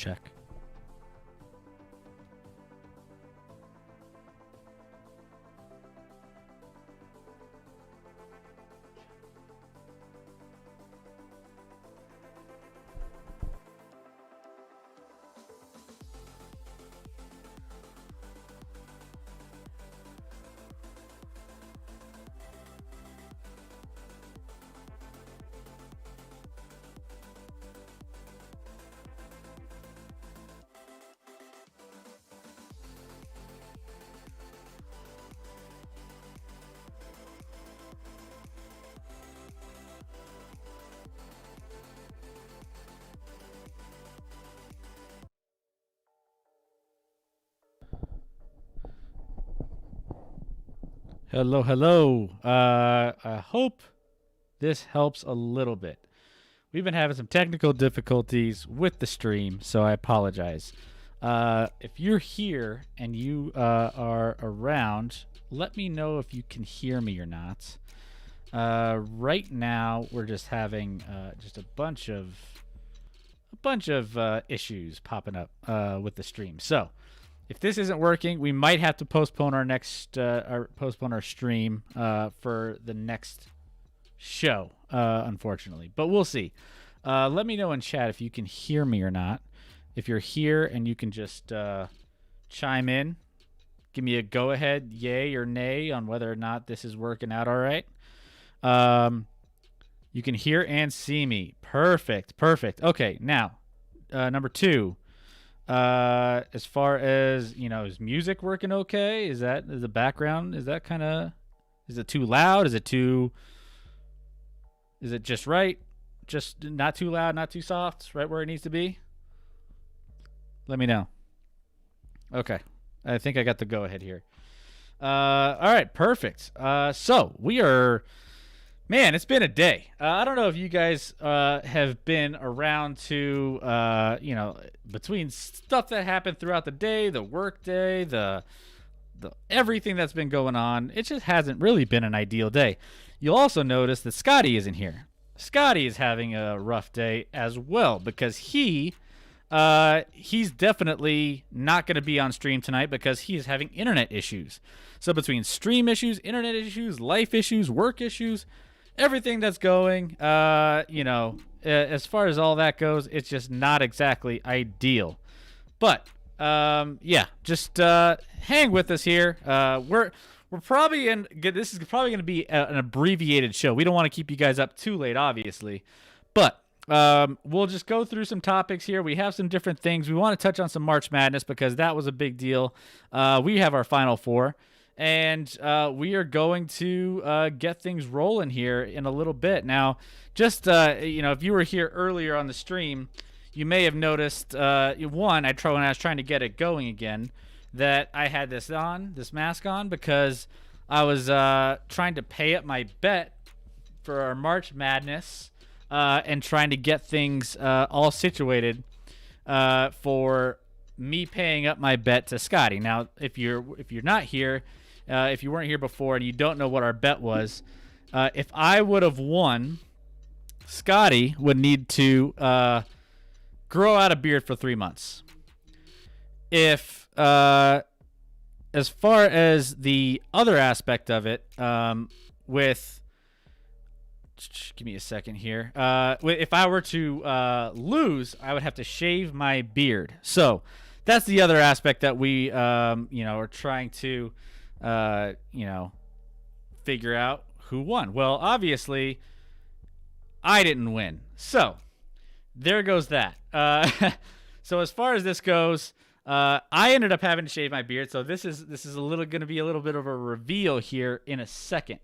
check. Hello, hello. I hope this helps a little bit. We've been having some technical difficulties with the stream, so I apologize. If you're here and you are around, let me know if you can hear me or not. Right now, we're just having just a bunch of issues popping up with the stream. So if this isn't working, we might have to postpone our next postpone our stream for the next show, unfortunately. But we'll see. Let me know in chat if you can hear me or not. If you're here and you can just chime in, give me a go-ahead, yay or nay, on whether or not this is working out all right. You can hear and see me. Perfect, perfect. Okay, now, number 2. As far as, is music working okay? Is the background, is it too loud? Is it just right? Just not too loud, not too soft, right where it needs to be? Let me know. Okay. I think I got the go ahead here. All right, perfect. So we are, man, it's been a day. I don't know if you guys have been around to, between stuff that happened throughout the day, the work day, the everything that's been going on. It just hasn't really been an ideal day. You'll also notice that Scotty isn't here. Scotty is having a rough day as well because he's definitely not going to be on stream tonight because he is having internet issues. So between stream issues, internet issues, life issues, work issues, everything that's going, as far as all that goes, it's just not exactly ideal. But just hang with us here. We're probably this is probably going to be an abbreviated show. We don't want to keep you guys up too late, obviously, but we'll just go through some topics here. We have some different things. We want to touch on some March Madness because that was a big deal. We have our Final Four, and we are going to get things rolling here in a little bit. Now, just if you were here earlier on the stream, you may have noticed when I was trying to get it going again, that I had this mask on because I was trying to pay up my bet for our March Madness and trying to get things all situated for me paying up my bet to Scotty. Now, if you're not here, if you weren't here before and you don't know what our bet was, if I would have won, Scotty would need to grow out a beard for 3 months. If as far as the other aspect of it, give me a second here. If I were to lose, I would have to shave my beard. So that's the other aspect that we, are trying to, figure out who won. Well, obviously, I didn't win. So there goes that. So as far as this goes, I ended up having to shave my beard, so this is going to be a little bit of a reveal here in a second.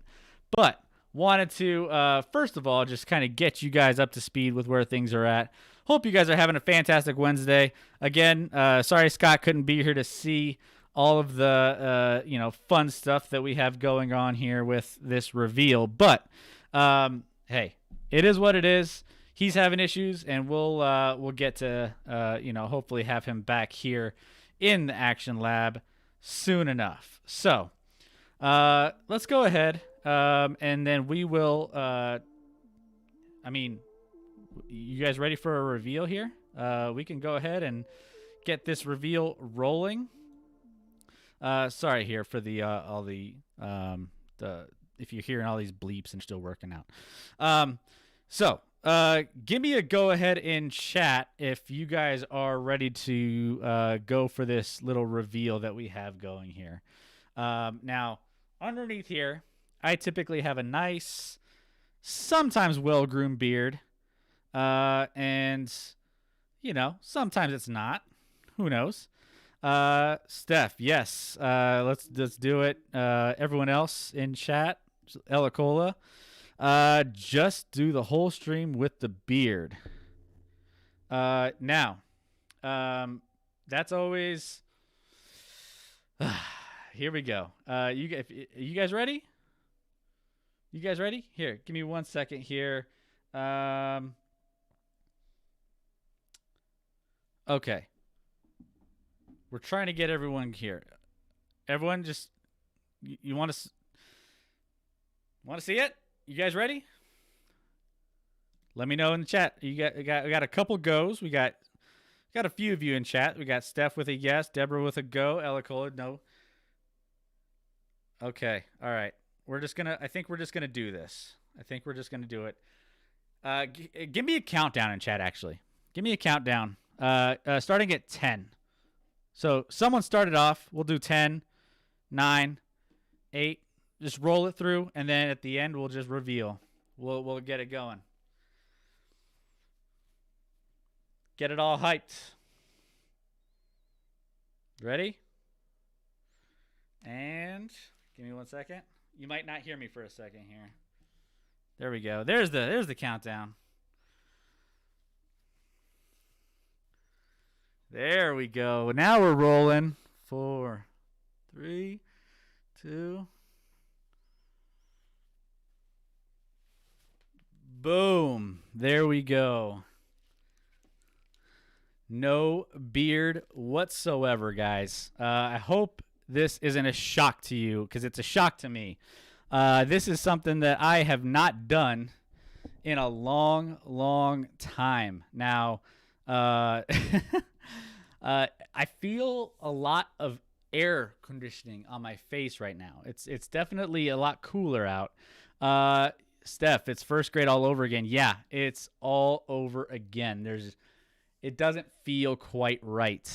But wanted to first of all just kind of get you guys up to speed with where things are at. Hope you guys are having a fantastic Wednesday. Again, sorry Scott couldn't be here to see all of the fun stuff that we have going on here with this reveal. But hey, it is what it is. He's having issues, and we'll get to hopefully have him back here in the Action Lab soon enough. So let's go ahead, and then we will. You guys ready for a reveal here? we can go ahead and get this reveal rolling. Sorry here for the all the if you're hearing all these bleeps and still working out. So give me a go ahead in chat if you guys are ready to go for this little reveal that we have going here. Now, underneath here, I typically have a nice, sometimes well-groomed beard. And, you know, sometimes it's not. Who knows? Steph, yes. Let's do it. Everyone else in chat, Ella Cola. Just do the whole stream with the beard. Now, that's always. Here we go. You guys ready? You guys ready? Here, give me 1 second here. Okay. We're trying to get everyone here. Everyone, just you want to see it? You guys ready? Let me know in the chat. We got a couple goes. We got a few of you in chat. We got Steph with a yes, Deborah with a go, Ella Cola no. Okay, all right. I think we're just gonna do this. I think we're just gonna do it. Give me a countdown in chat. Actually, give me a countdown. Starting at 10. So someone started off. We'll do 10, 9, 8. Just roll it through, and then at the end we'll just reveal. We'll get it going. Get it all hyped. Ready? And give me 1 second. You might not hear me for a second here. There we go. There's the countdown. There we go. Now we're rolling. 4, 3, 2. Boom. There we go. No beard whatsoever, guys. I hope this isn't a shock to you, because it's a shock to me. This is something that I have not done in a long, long time. Now, I feel a lot of air conditioning on my face right now. It's definitely a lot cooler out. Steph, it's first grade all over again. Yeah, it's all over again. It doesn't feel quite right.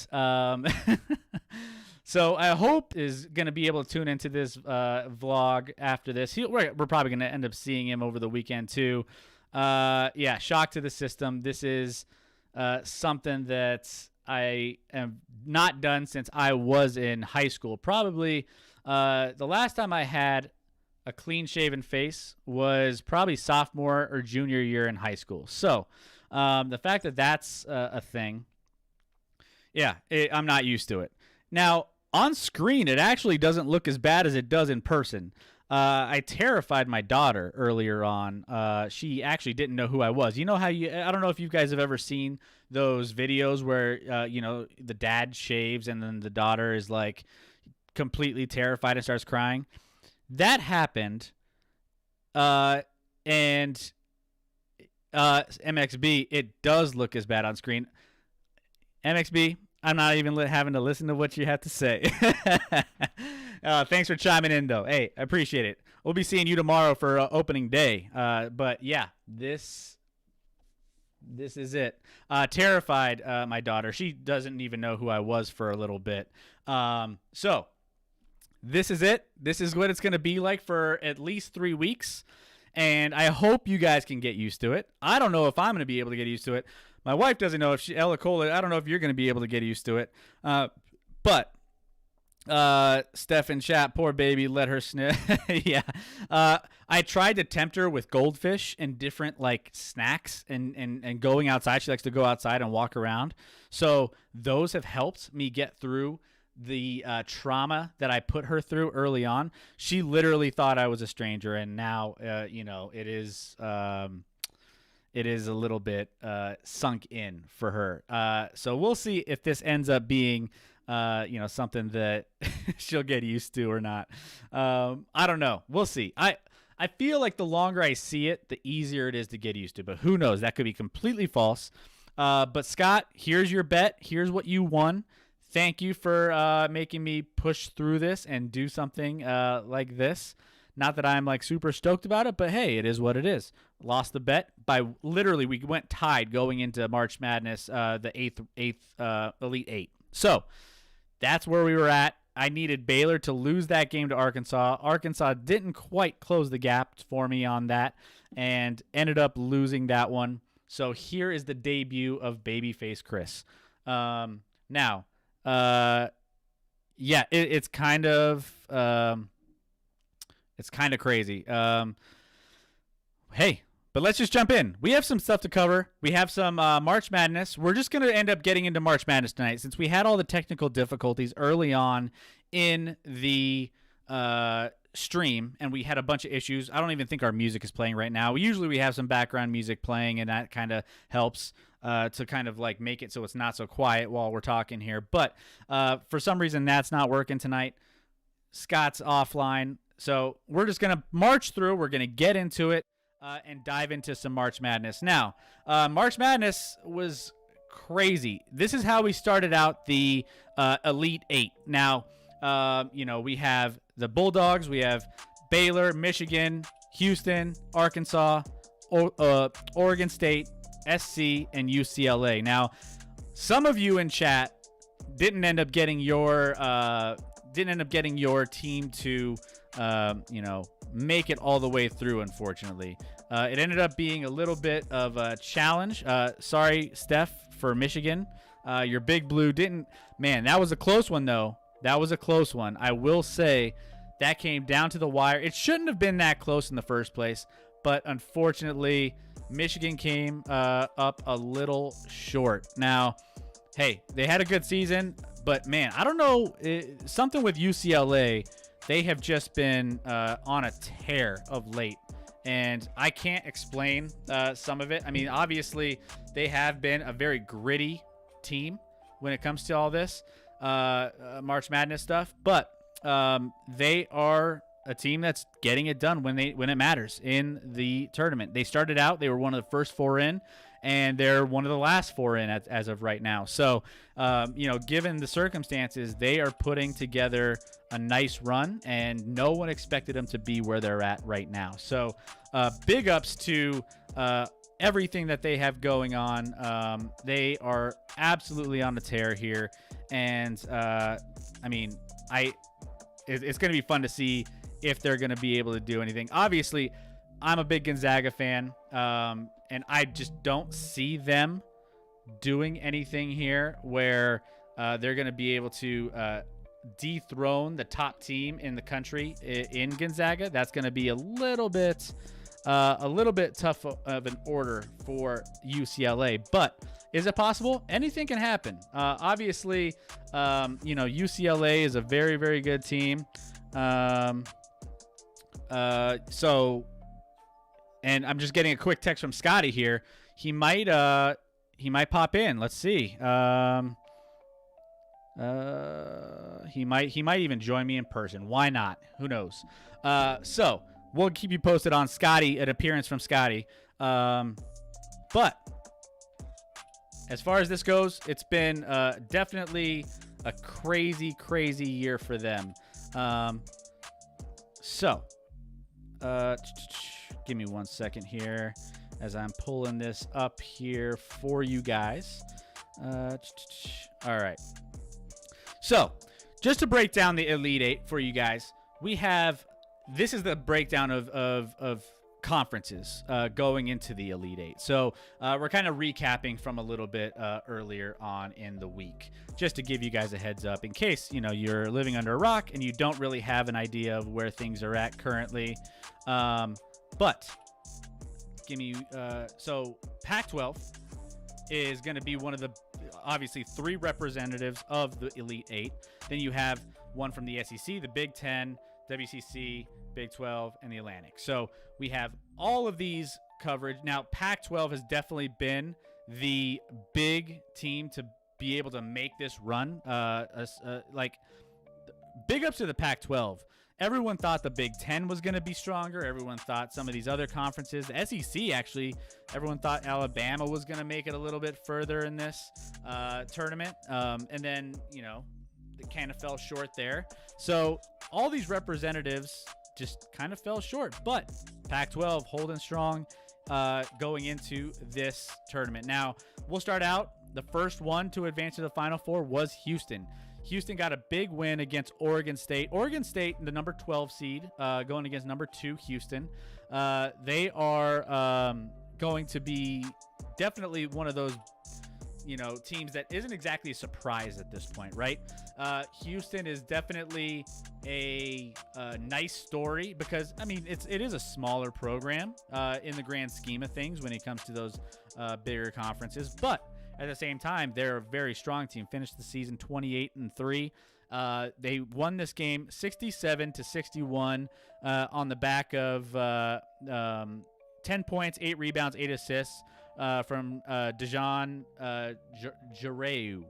So I hope is going to be able to tune into this vlog after this. We're probably going to end up seeing him over the weekend too. Yeah, shock to the system. This is something that I have not done since I was in high school. Probably the last time I had a clean-shaven face was probably sophomore or junior year in high school. So the fact that that's a thing, yeah, I'm not used to it. Now, on screen, it actually doesn't look as bad as it does in person. I terrified my daughter earlier on. She actually didn't know who I was. You know how I don't know if you guys have ever seen those videos where, the dad shaves and then the daughter is like completely terrified and starts crying. That happened. And MXB, it does look as bad on screen. MXB, I'm not even having to listen to what you have to say. Thanks for chiming in, though. Hey, I appreciate it. We'll be seeing you tomorrow for opening day. But yeah, this is it. Terrified my daughter. She doesn't even know who I was for a little bit. So this is it. This is what it's going to be like for at least 3 weeks. And I hope you guys can get used to it. I don't know if I'm going to be able to get used to it. My wife doesn't know if Ella Cola, I don't know if you're going to be able to get used to it. But Steph in chat, poor baby, let her sniff. Yeah. I tried to tempt her with goldfish and different like snacks and going outside. She likes to go outside and walk around. So those have helped me get through the trauma that I put her through early on. She literally thought I was a stranger, and now it is a little bit sunk in for her. So we'll see if this ends up being something that she'll get used to or not. I don't know. We'll see. I feel like the longer I see it, the easier it is to get used to, but who knows? That could be completely false. But Scott, here's your bet. Here's what you won. Thank you for making me push through this and do something like this. Not that I'm like super stoked about it, but hey, it is what it is. Lost the bet by literally we went tied going into March Madness, the eighth Elite Eight. So that's where we were at. I needed Baylor to lose that game to Arkansas. Arkansas didn't quite close the gap for me on that and ended up losing that one. So here is the debut of Babyface Chris. Now, yeah, it's kind of crazy. Hey, but let's just jump in. We have some stuff to cover. We have some March Madness. We're just going to end up getting into March Madness tonight since we had all the technical difficulties early on in the stream, and we had a bunch of issues. I don't even think our music is playing right now. Usually we have some background music playing, and that kind of helps to kind of like make it so it's not so quiet while we're talking here. But for some reason, that's not working tonight. Scott's offline. So we're just going to march through. We're going to get into it and dive into some March Madness. Now, March Madness was crazy. This is how we started out the Elite Eight. Now, we have the Bulldogs. We have Baylor, Michigan, Houston, Arkansas, Oregon State, SC, and UCLA. Now, some of you in chat didn't end up getting your team to make it all the way through, unfortunately. It ended up being a little bit of a challenge. Sorry, Steph, for Michigan. Your Big Blue didn't. Man, that was a close one, though. That was a close one. I will say that came down to the wire. It shouldn't have been that close in the first place, but unfortunately, Michigan came up a little short. Now, hey, they had a good season, but man, I don't know. Something with UCLA, they have just been on a tear of late, and I can't explain some of it. I mean, obviously, they have been a very gritty team when it comes to all this March Madness stuff, but they are a team that's getting it done when it matters in the tournament. They started out, they were one of the first four in, and they're one of the last four in as of right now. So, given the circumstances, they are putting together a nice run, and no one expected them to be where they're at right now. So, big ups to everything that they have going on. They are absolutely on the tear here, and it's going to be fun to see if they're going to be able to do anything. Obviously, I'm a big Gonzaga fan, and I just don't see them doing anything here where they're going to be able to dethrone the top team in the country in Gonzaga. That's going to be a little bit tough of an order for UCLA, but is it possible? Anything can happen. Obviously, UCLA is a very, very good team. And I'm just getting a quick text from Scotty here. He might pop in. Let's see. He might even join me in person. Why not? Who knows? So we'll keep you posted on Scotty, an appearance from Scotty. But as far as this goes, it's been definitely a crazy, crazy year for them. Give me 1 second here as I'm pulling this up here for you guys. All right. So, just to break down the Elite Eight for you guys, this is the breakdown of conferences going into the Elite Eight. So, we're kind of recapping from a little bit earlier on in the week, just to give you guys a heads up in case, you're living under a rock and you don't really have an idea of where things are at currently. But so Pac-12 is going to be one of the, obviously, three representatives of the Elite Eight. Then you have one from the SEC, the Big Ten, WCC, Big 12, and the Atlantic. So we have all of these coverage. Now, Pac-12 has definitely been the big team to be able to make this run. Big ups to the Pac-12. everyone thought the Big Ten was going to be stronger. Everyone thought some of these other conferences, the SEC actually, everyone thought Alabama was going to make it a little bit further in this tournament. And then, it kind of fell short there. So all these representatives just kind of fell short. But Pac-12 holding strong going into this tournament. Now, we'll start out. The first one to advance to the Final Four was Houston. Houston got a big win against Oregon State. Oregon State, the number 12 seed, going against number 2 Houston. They are going to be definitely one of those teams that isn't exactly a surprise at this point, right? Houston is definitely a nice story because, it is a smaller program in the grand scheme of things when it comes to those bigger conferences. But at the same time, they're a very strong team. Finished the season 28-3. They won this game 67-61 on the back of 10 points, 8 rebounds, 8 assists from Dejan Jaru.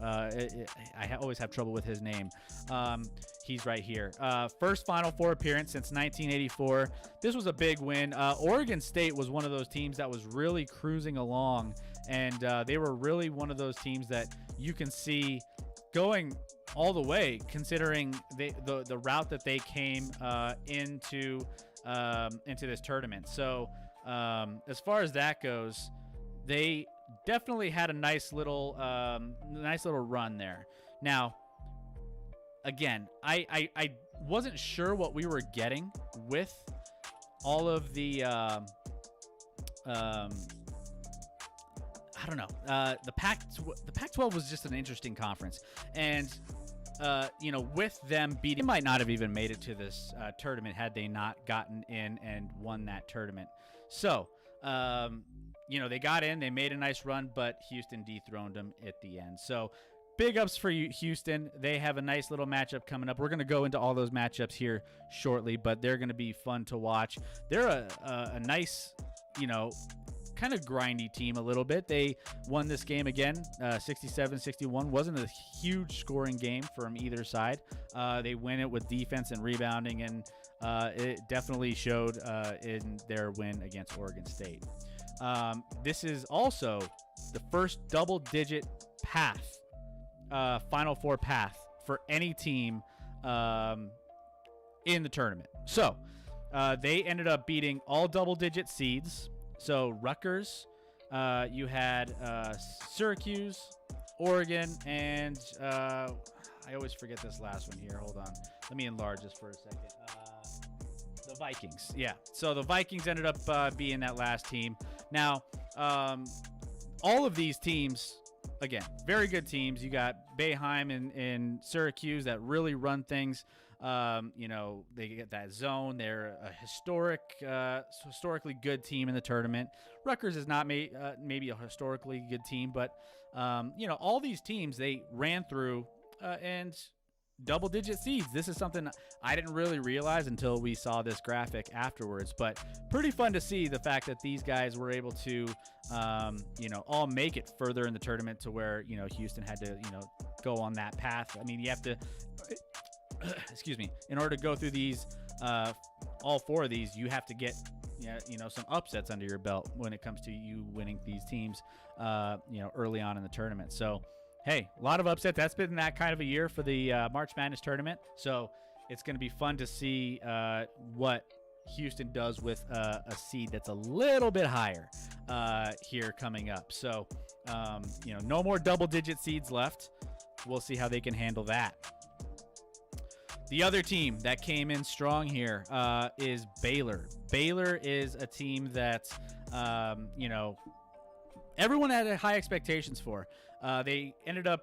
I always have trouble with his name. He's right here. First Final Four appearance since 1984. This was a big win. Oregon State was one of those teams that was really cruising along, and they were really one of those teams that you can see going all the way, considering the route that they came into this tournament. So as far as that goes, they definitely had a nice little run there. Now, again, I wasn't sure what we were getting with all of the I don't know. The Pac-12 was just an interesting conference, and with them beating, they might not have even made it to this tournament had they not gotten in and won that tournament. So, they got in, they made a nice run, but Houston dethroned them at the end. So, big ups for Houston. They have a nice little matchup coming up. We're going to go into all those matchups here shortly, but they're going to be fun to watch. They're a nice, kind of grindy team a little bit. They won this game again, 67-61. Wasn't a huge scoring game from either side. They win it with defense and rebounding, and it definitely showed in their win against Oregon State. This is also the first double-digit path, Final Four path for any team in the tournament. So they ended up beating all double-digit seeds. So Rutgers, you had Syracuse, Oregon, and I always forget this last one here. Hold on. Let me enlarge this for a second. The Vikings. Yeah. So the Vikings ended up being that last team. Now, all of these teams, again, very good teams. You got Boeheim and Syracuse that really run things. They get that zone. They're a historically good team in the tournament. Rutgers is not maybe a historically good team, but all these teams they ran through and double-digit seeds. This is something I didn't really realize until we saw this graphic afterwards, but pretty fun to see the fact that these guys were able to, all make it further in the tournament to where, Houston had to, go on that path. You have to, excuse me, in order to go through these, all 4 of these, you have to get, some upsets under your belt when it comes to you winning these teams, early on in the tournament. So, hey, a lot of upsets. That's been that kind of a year for the March Madness tournament. So it's going to be fun to see what Houston does with a seed that's a little bit higher here coming up. So, no more double-digit seeds left. We'll see how they can handle that. The other team that came in strong here is Baylor. Baylor is a team that, everyone had high expectations for. They ended up,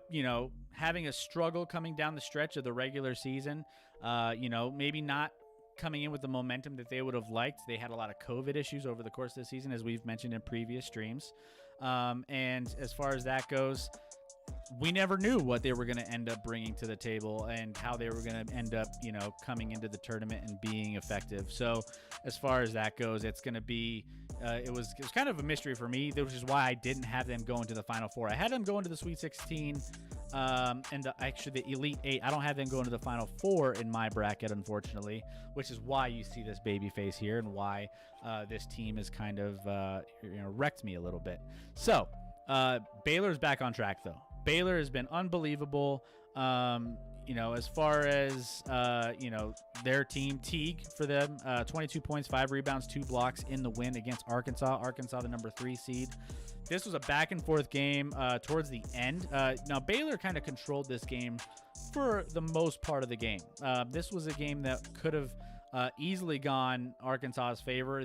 having a struggle coming down the stretch of the regular season. Maybe not coming in with the momentum that they would have liked. They had a lot of COVID issues over the course of the season, as we've mentioned in previous streams. And as far as that goes, we never knew what they were going to end up bringing to the table and how they were going to end up, coming into the tournament and being effective. So as far as that goes, it's going to be, it was kind of a mystery for me, which is why I didn't have them go into the Final Four. I had them go into the Sweet 16, and actually the Elite Eight. I don't have them going to the Final Four in my bracket, unfortunately, which is why you see this baby face here and why this team is kind of wrecked me a little bit. So Baylor's back on track, though. Baylor has been unbelievable. As far as, their team, Teague for them, 22 points, 5 rebounds, 2 blocks in the win against Arkansas. Arkansas, the number 3 seed. This was a back-and-forth game towards the end. Now, Baylor kind of controlled this game for the most part of the game. This was a game that could have easily gone Arkansas's favor.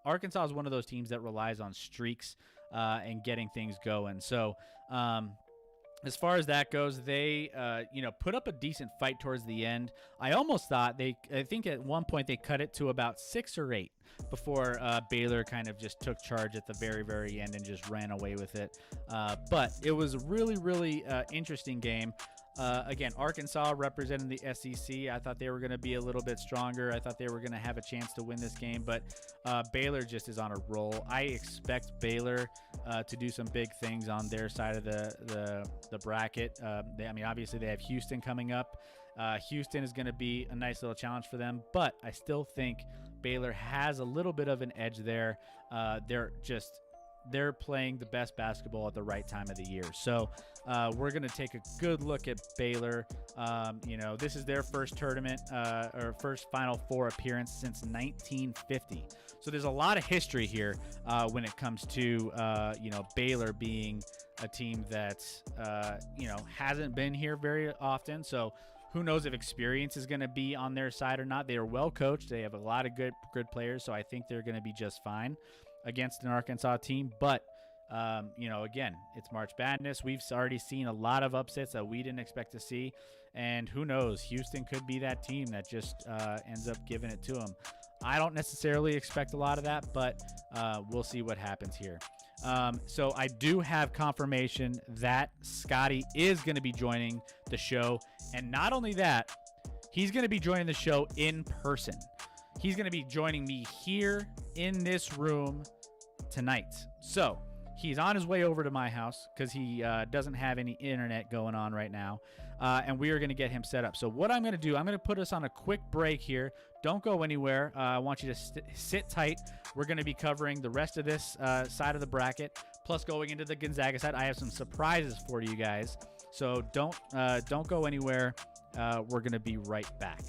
Arkansas is one of those teams that relies on streaks and getting things going. So, as far as that goes, they, put up a decent fight towards the end. I almost thought I think at one point they cut it to about 6 or 8 before Baylor kind of just took charge at the very, very end and just ran away with it. But it was a really, really interesting game. Again, Arkansas representing the SEC. I thought they were going to be a little bit stronger. I thought they were going to have a chance to win this game, but Baylor just is on a roll. I expect Baylor to do some big things on their side of the bracket. Obviously they have Houston coming up. Houston is going to be a nice little challenge for them, but I still think Baylor has a little bit of an edge there. They're playing the best basketball at the right time of the year. So we're going to take a good look at Baylor. This is their first tournament or first Final Four appearance since 1950. So there's a lot of history here when it comes to, Baylor being a team that, hasn't been here very often. So who knows if experience is going to be on their side or not. They are well coached. They have a lot of good players. So I think they're going to be just fine against an Arkansas team. But, again, it's March Madness. We've already seen a lot of upsets that we didn't expect to see. And who knows, Houston could be that team that just ends up giving it to them. I don't necessarily expect a lot of that, but we'll see what happens here. So I do have confirmation that Scotty is going to be joining the show. And not only that, he's going to be joining the show in person. He's going to be joining me here in this room tonight. So he's on his way over to my house because he doesn't have any internet going on right now. And we are going to get him set up. So what I'm going to do, I'm going to put us on a quick break here. Don't go anywhere. I want you to sit tight. We're going to be covering the rest of this side of the bracket, plus going into the Gonzaga side. I have some surprises for you guys. So don't go anywhere. We're going to be right back.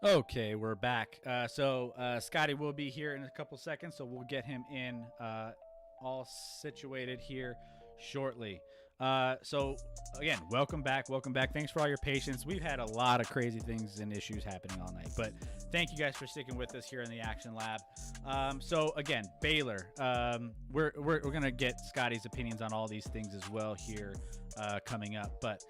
Okay, we're back. So Scotty will be here in a couple seconds, so we'll get him in all situated here shortly. So again, welcome back. Welcome back. Thanks for all your patience. We've had a lot of crazy things and issues happening all night, but thank you guys for sticking with us here in the Action Lab. So again, Baylor. We're gonna get Scotty's opinions on all these things as well here coming up, but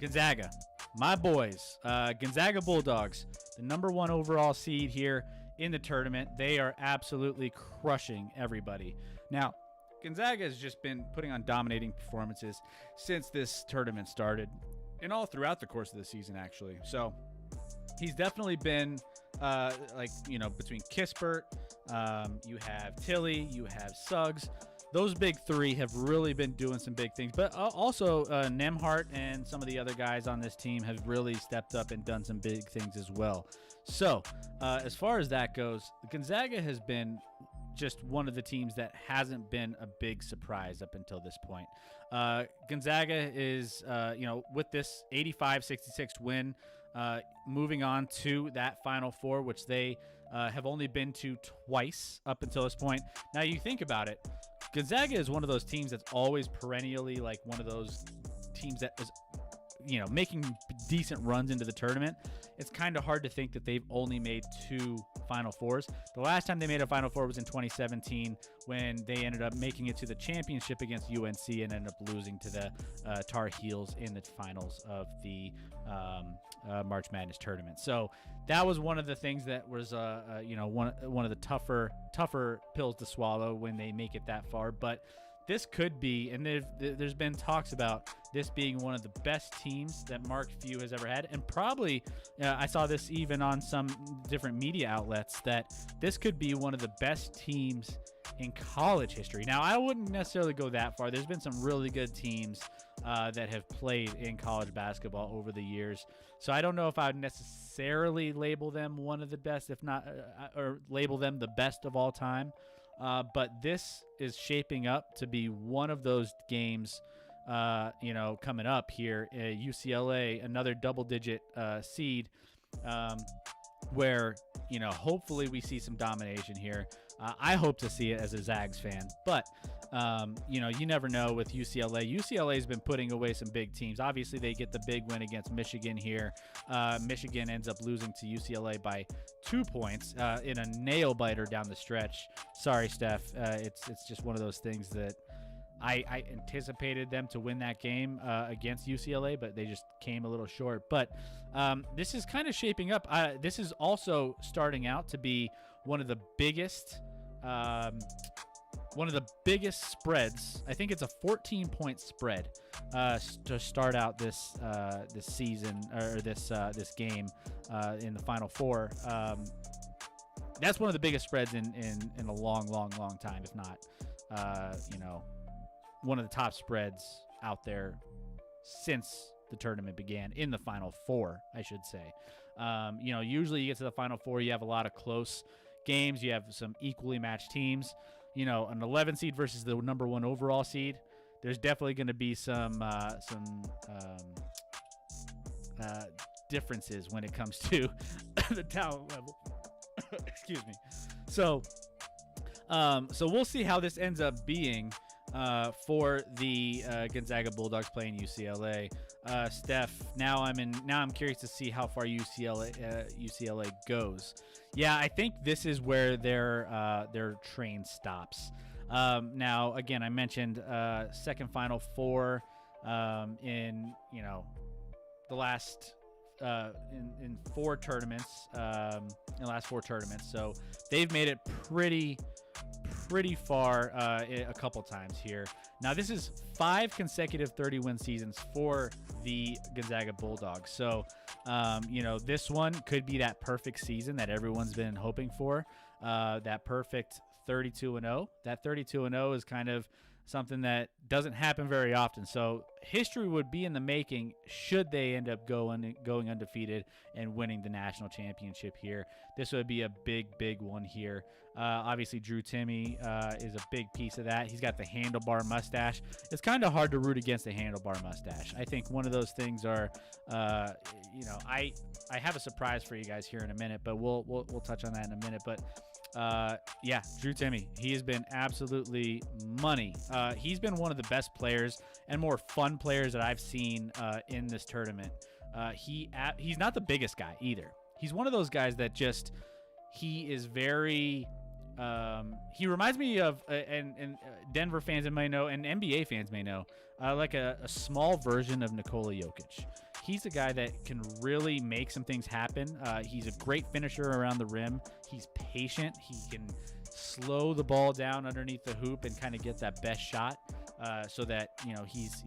Gonzaga. My boys, Gonzaga Bulldogs, the #1 overall seed here in the tournament. They are absolutely crushing everybody. Now, Gonzaga has just been putting on dominating performances since this tournament started and all throughout the course of the season, actually. So he's definitely been between Kispert, you have Tilly, you have Suggs. Those big three have really been doing some big things, but also Nemhart and some of the other guys on this team have really stepped up and done some big things as well. So as far as that goes, Gonzaga has been just one of the teams that hasn't been a big surprise up until this point. Gonzaga is, with this 85-66 win, moving on to that Final Four, which they have only been to twice up until this point. Now, you think about it, Gonzaga is one of those teams that's always perennially like one of those teams that is, making decent runs into the tournament. It's kind of hard to think that they've only made 2 Final Fours. The last time they made a Final Four was in 2017 when they ended up making it to the championship against UNC and ended up losing to the Tar Heels in the finals of the March Madness tournament. So that was one of the things that was one of the tougher pills to swallow when they make it that far. But this could be, and there's been talks about this being one of the best teams that Mark Few has ever had. And probably, I saw this even on some different media outlets, that this could be one of the best teams in college history. Now, I wouldn't necessarily go that far. There's been some really good teams that have played in college basketball over the years. So I don't know if I would necessarily label them one of the best, if not, or label them the best of all time. But this is shaping up to be one of those games, coming up here. UCLA, another double-digit seed, where, hopefully we see some domination here. I hope to see it as a Zags fan, but, you never know with UCLA. UCLA's been putting away some big teams. Obviously, they get the big win against Michigan here. Michigan ends up losing to UCLA by 2 points in a nail-biter down the stretch. Sorry, Steph. It's just one of those things that I anticipated them to win that game against UCLA, but they just came a little short. But this is kind of shaping up. This is also starting out to be one of the biggest spreads. I think it's a 14-point spread to start out this season, or this game in the Final Four. That's one of the biggest spreads in a long time, if not, one of the top spreads out there since the tournament began, in the Final Four, I should say. Usually you get to the Final Four, you have a lot of close games, you have some equally matched teams. An 11 seed versus the #1 overall seed, there's definitely going to be some differences when it comes to the talent level. Excuse me. So we'll see how this ends up being for the Gonzaga Bulldogs playing UCLA. Steph, now I'm curious to see how far UCLA goes. Yeah, I think this is where their train stops. Now, again, I mentioned second Final Four in the last in 4 tournaments, in the last 4 tournaments. So they've made it pretty far a couple times here. Now, this is 5 consecutive 30-win seasons for the Gonzaga Bulldogs. So, this one could be that perfect season that everyone's been hoping for, that perfect 32-0. That 32-0 is kind of something that doesn't happen very often. So history would be in the making should they end up going undefeated and winning the national championship here. This would be a big one here. Obviously, Drew Timme is a big piece of that. He's got the handlebar mustache. It's kind of hard to root against a handlebar mustache. I think one of those things are, I have a surprise for you guys here in a minute, but we'll touch on that in a minute. But Drew Timme, he has been absolutely money. He's been one of the best players and more fun players that I've seen in this tournament. He's not the biggest guy either. He's one of those guys that just, he is very, he reminds me of, and Denver fans may know, and NBA fans may know, like a small version of Nikola Jokic. He's a guy that can really make some things happen. He's a great finisher around the rim. He's patient. He can slow the ball down underneath the hoop and kind of get that best shot, so that he's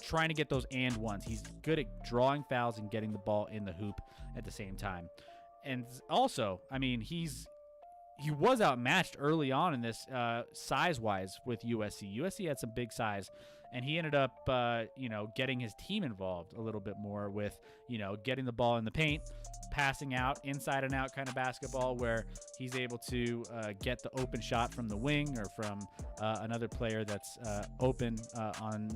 trying to get those and ones. He's good at drawing fouls and getting the ball in the hoop at the same time. And also, I mean, he was outmatched early on in this size-wise with USC. USC had some big size, and he ended up, getting his team involved a little bit more with, getting the ball in the paint, passing out, inside and out kind of basketball where he's able to get the open shot from the wing or from another player that's open on,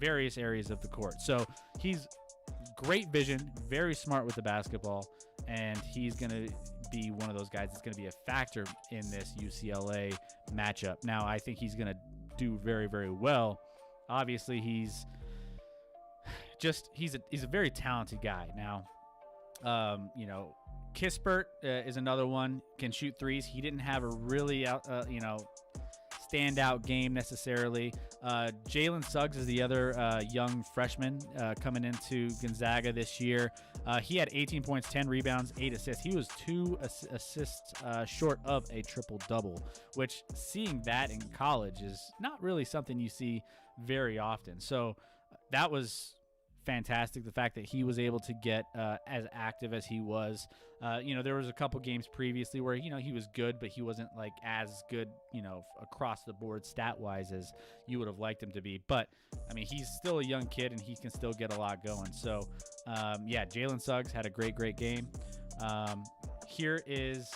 various areas of the court. So he's great vision, very smart with the basketball, and he's going to be one of those guys that's going to be a factor in this UCLA matchup. Now, I think he's going to do very, very well. Obviously, he's a very talented guy. Now, Kispert is another one, can shoot threes. He didn't have a really standout game necessarily. Jalen Suggs is the other young freshman coming into Gonzaga this year. He had 18 points, 10 rebounds, 8 assists. He was 2 assists short of a triple-double, which seeing that in college is not really something you see very often. So that was fantastic, the fact that he was able to get as active as he was. There was a couple games previously where he was good, but he wasn't like as good across the board stat wise as you would have liked him to be. But I mean, he's still a young kid and he can still get a lot going. So Jalen Suggs had a great game. Here is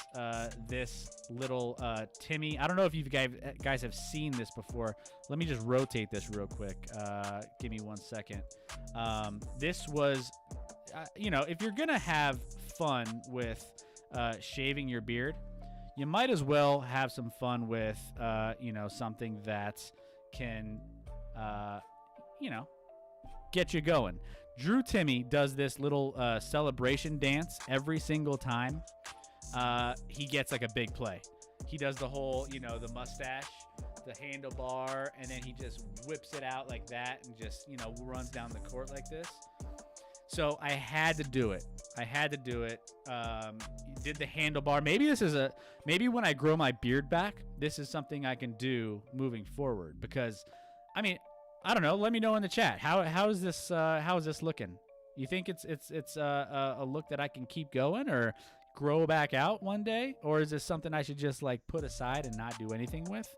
this little Timme. I don't know if you guys have seen this before. Let me just rotate this real quick. Give me 1 second. This was, if you're going to have fun with shaving your beard, you might as well have some fun with, something that can, get you going. Drew Timme does this little celebration dance every single time he gets like a big play. He does the whole, the mustache, the handlebar, and then he just whips it out like that and just, runs down the court like this. So I had to do it. Did the handlebar. Maybe when I grow my beard back, this is something I can do moving forward, because, I mean, I don't know. Let me know in the chat. How is this looking? You think it's a look that I can keep going or grow back out one day, or is this something I should just like put aside and not do anything with?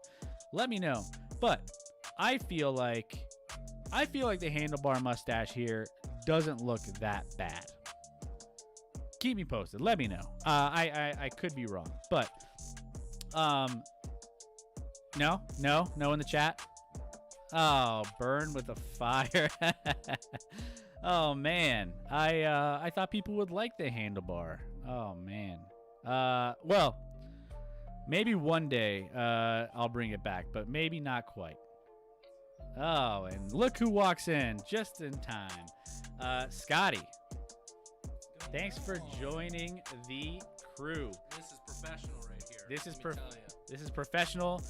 Let me know. But I feel like the handlebar mustache here doesn't look that bad. Keep me posted. Let me know. I could be wrong, but no in the chat. Oh, burn with a fire. Oh man, I thought people would like the handlebar. Oh man. Well, maybe one day I'll bring it back, but maybe not quite. Oh, and look who walks in just in time. Scotty. Thanks for joining the crew. This is professional right here. This is professional.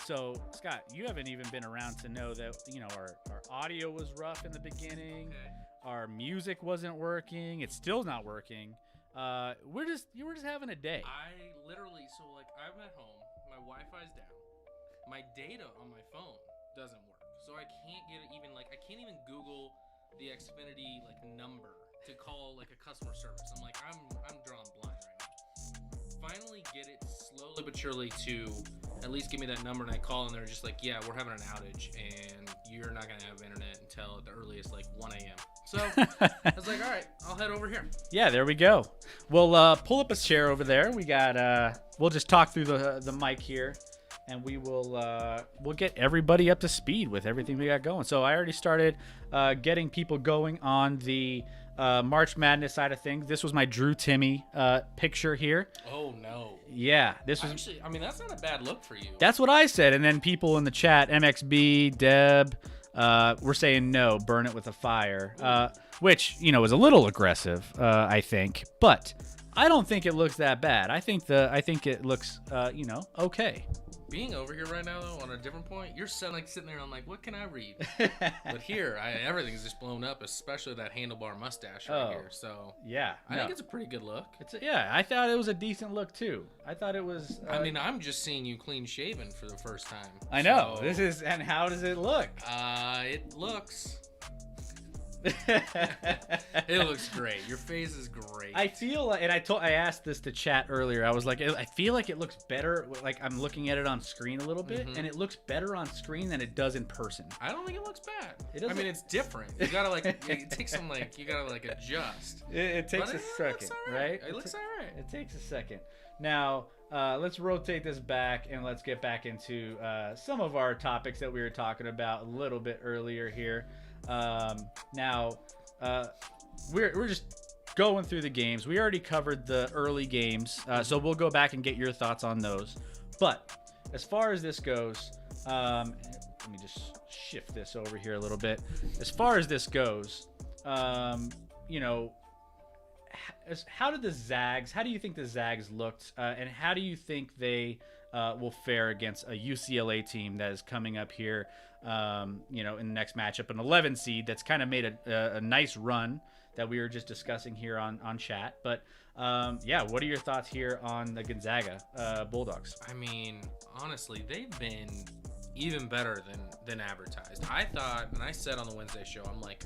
So Scott, you haven't even been around to know that our audio was rough in the beginning. Okay. Our music wasn't working. It's still not working. You were just having a day. I'm at home. My Wi-Fi's down. My data on my phone doesn't work, so I can't I can't even Google the Xfinity number to call a customer service. I'm drawing blind right now. Finally get it slowly but surely to at least give me that number. And I call, and they're just like, yeah, we're having an outage, and you're not gonna have internet until at the earliest like 1 a.m. So I was like, all right, I'll head over here. Yeah, there we go. We'll pull up a chair over there. We got we'll just talk through the mic here, and we'll get everybody up to speed with everything we got going. So I already started getting people going on the March Madness side of things. This was my Drew Timmy picture here. Oh no. Yeah, this was actually. I mean, that's not a bad look for you. That's what I said, and then people in the chat, MXB, Deb, we're saying no, burn it with a fire, which is a little aggressive, I think, but I don't think it looks that bad. I think it looks, okay. Being over here right now, though, on a different point, you're sitting there. I'm like, what can I read? But here, everything's just blown up, especially that handlebar mustache right here. So yeah, I think it's a pretty good look. I thought it was a decent look too. I thought it was. I mean, I'm just seeing you clean shaven for the first time. I know. So, and how does it look? It looks. It looks great. Your face is great. I feel like, and I asked this to chat earlier. I was like, I feel like it looks better. Like I'm looking at it on screen a little bit, and it looks better on screen than it does in person. I don't think it looks bad. I mean, it's different. You gotta it takes some you gotta adjust. It takes a second, right? It looks alright. It takes a second. Now, let's rotate this back and let's get back into some of our topics that we were talking about a little bit earlier here. Now, we're just going through the games. We already covered the early games, so we'll go back and get your thoughts on those. But as far as this goes, let me just shift this over here a little bit. As far as this goes, how do you think the Zags looked, and how do you think they will fare against a UCLA team that is coming up here, in the next matchup, an 11 seed that's kind of made a nice run that we were just discussing here on chat. But what are your thoughts here on the Gonzaga Bulldogs? I mean, honestly, they've been even better than advertised. I thought, and I said on the Wednesday show, I'm like,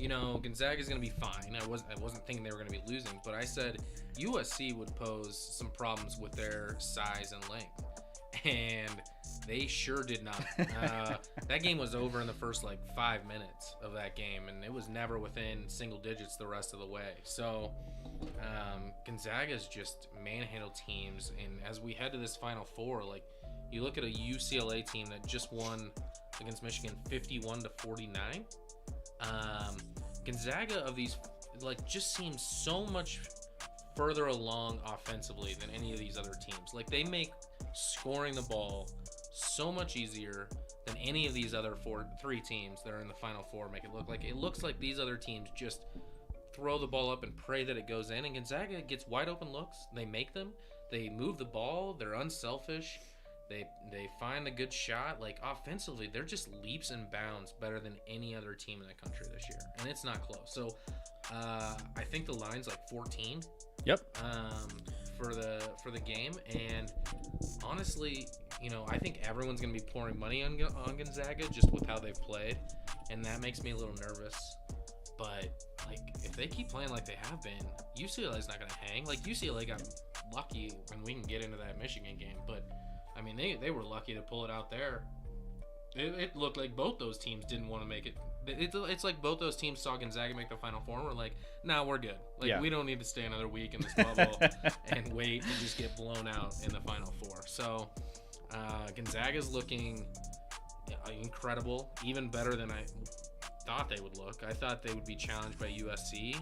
Gonzaga's going to be fine. I wasn't thinking they were going to be losing, but I said USC would pose some problems with their size and length, and they sure did not. That game was over in the first 5 minutes of that game, and it was never within single digits the rest of the way. So Gonzaga's just manhandled teams, and as we head to this Final Four, you look at a UCLA team that just won against Michigan 51-49. Gonzaga of these just seems so much further along offensively than any of these other teams. They make scoring the ball so much easier than any of these other three teams that are in the Final Four make it look like. It looks like these other teams just throw the ball up and pray that it goes in, and Gonzaga gets wide open looks. They make them. They move the ball. They're unselfish. They find the good shot. Offensively, they're just leaps and bounds better than any other team in the country this year, and it's not close. So I think the line's 14. Yep. For the game, and honestly, I think everyone's gonna be pouring money on Gonzaga just with how they've played, and that makes me a little nervous. But if they keep playing like they have been, UCLA's not gonna hang. UCLA got lucky, and we can get into that Michigan game, but I mean they were lucky to pull it out there. It looked like both those teams didn't want to make it. It's like both those teams saw Gonzaga make the Final Four and were like, nah, we're good. We don't need to stay another week in this bubble and wait and just get blown out in the Final Four. So Gonzaga's looking incredible, even better than I thought they would look. I thought they would be challenged by USC.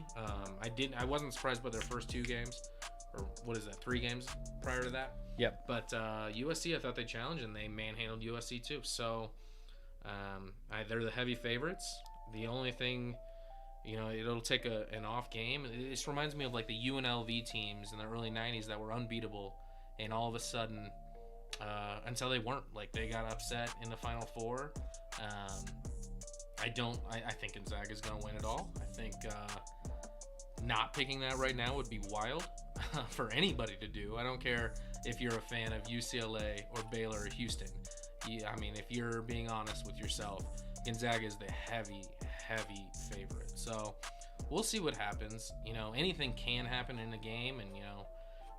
I wasn't surprised by their first two games, or what is that, 3 games prior to that. Yep. But USC, I thought they challenged, and they manhandled USC too. So they're the heavy favorites. The only thing, it'll take an off game. It just reminds me of the UNLV teams in the early 90s that were unbeatable, and all of a sudden, until they weren't, they got upset in the Final Four. I think Gonzaga's going to win it all. I think not picking that right now would be wild for anybody to do. I don't care if you're a fan of UCLA or Baylor or Houston. If you're being honest with yourself, Gonzaga is the heavy favorite. So we'll see what happens. Anything can happen in the game, and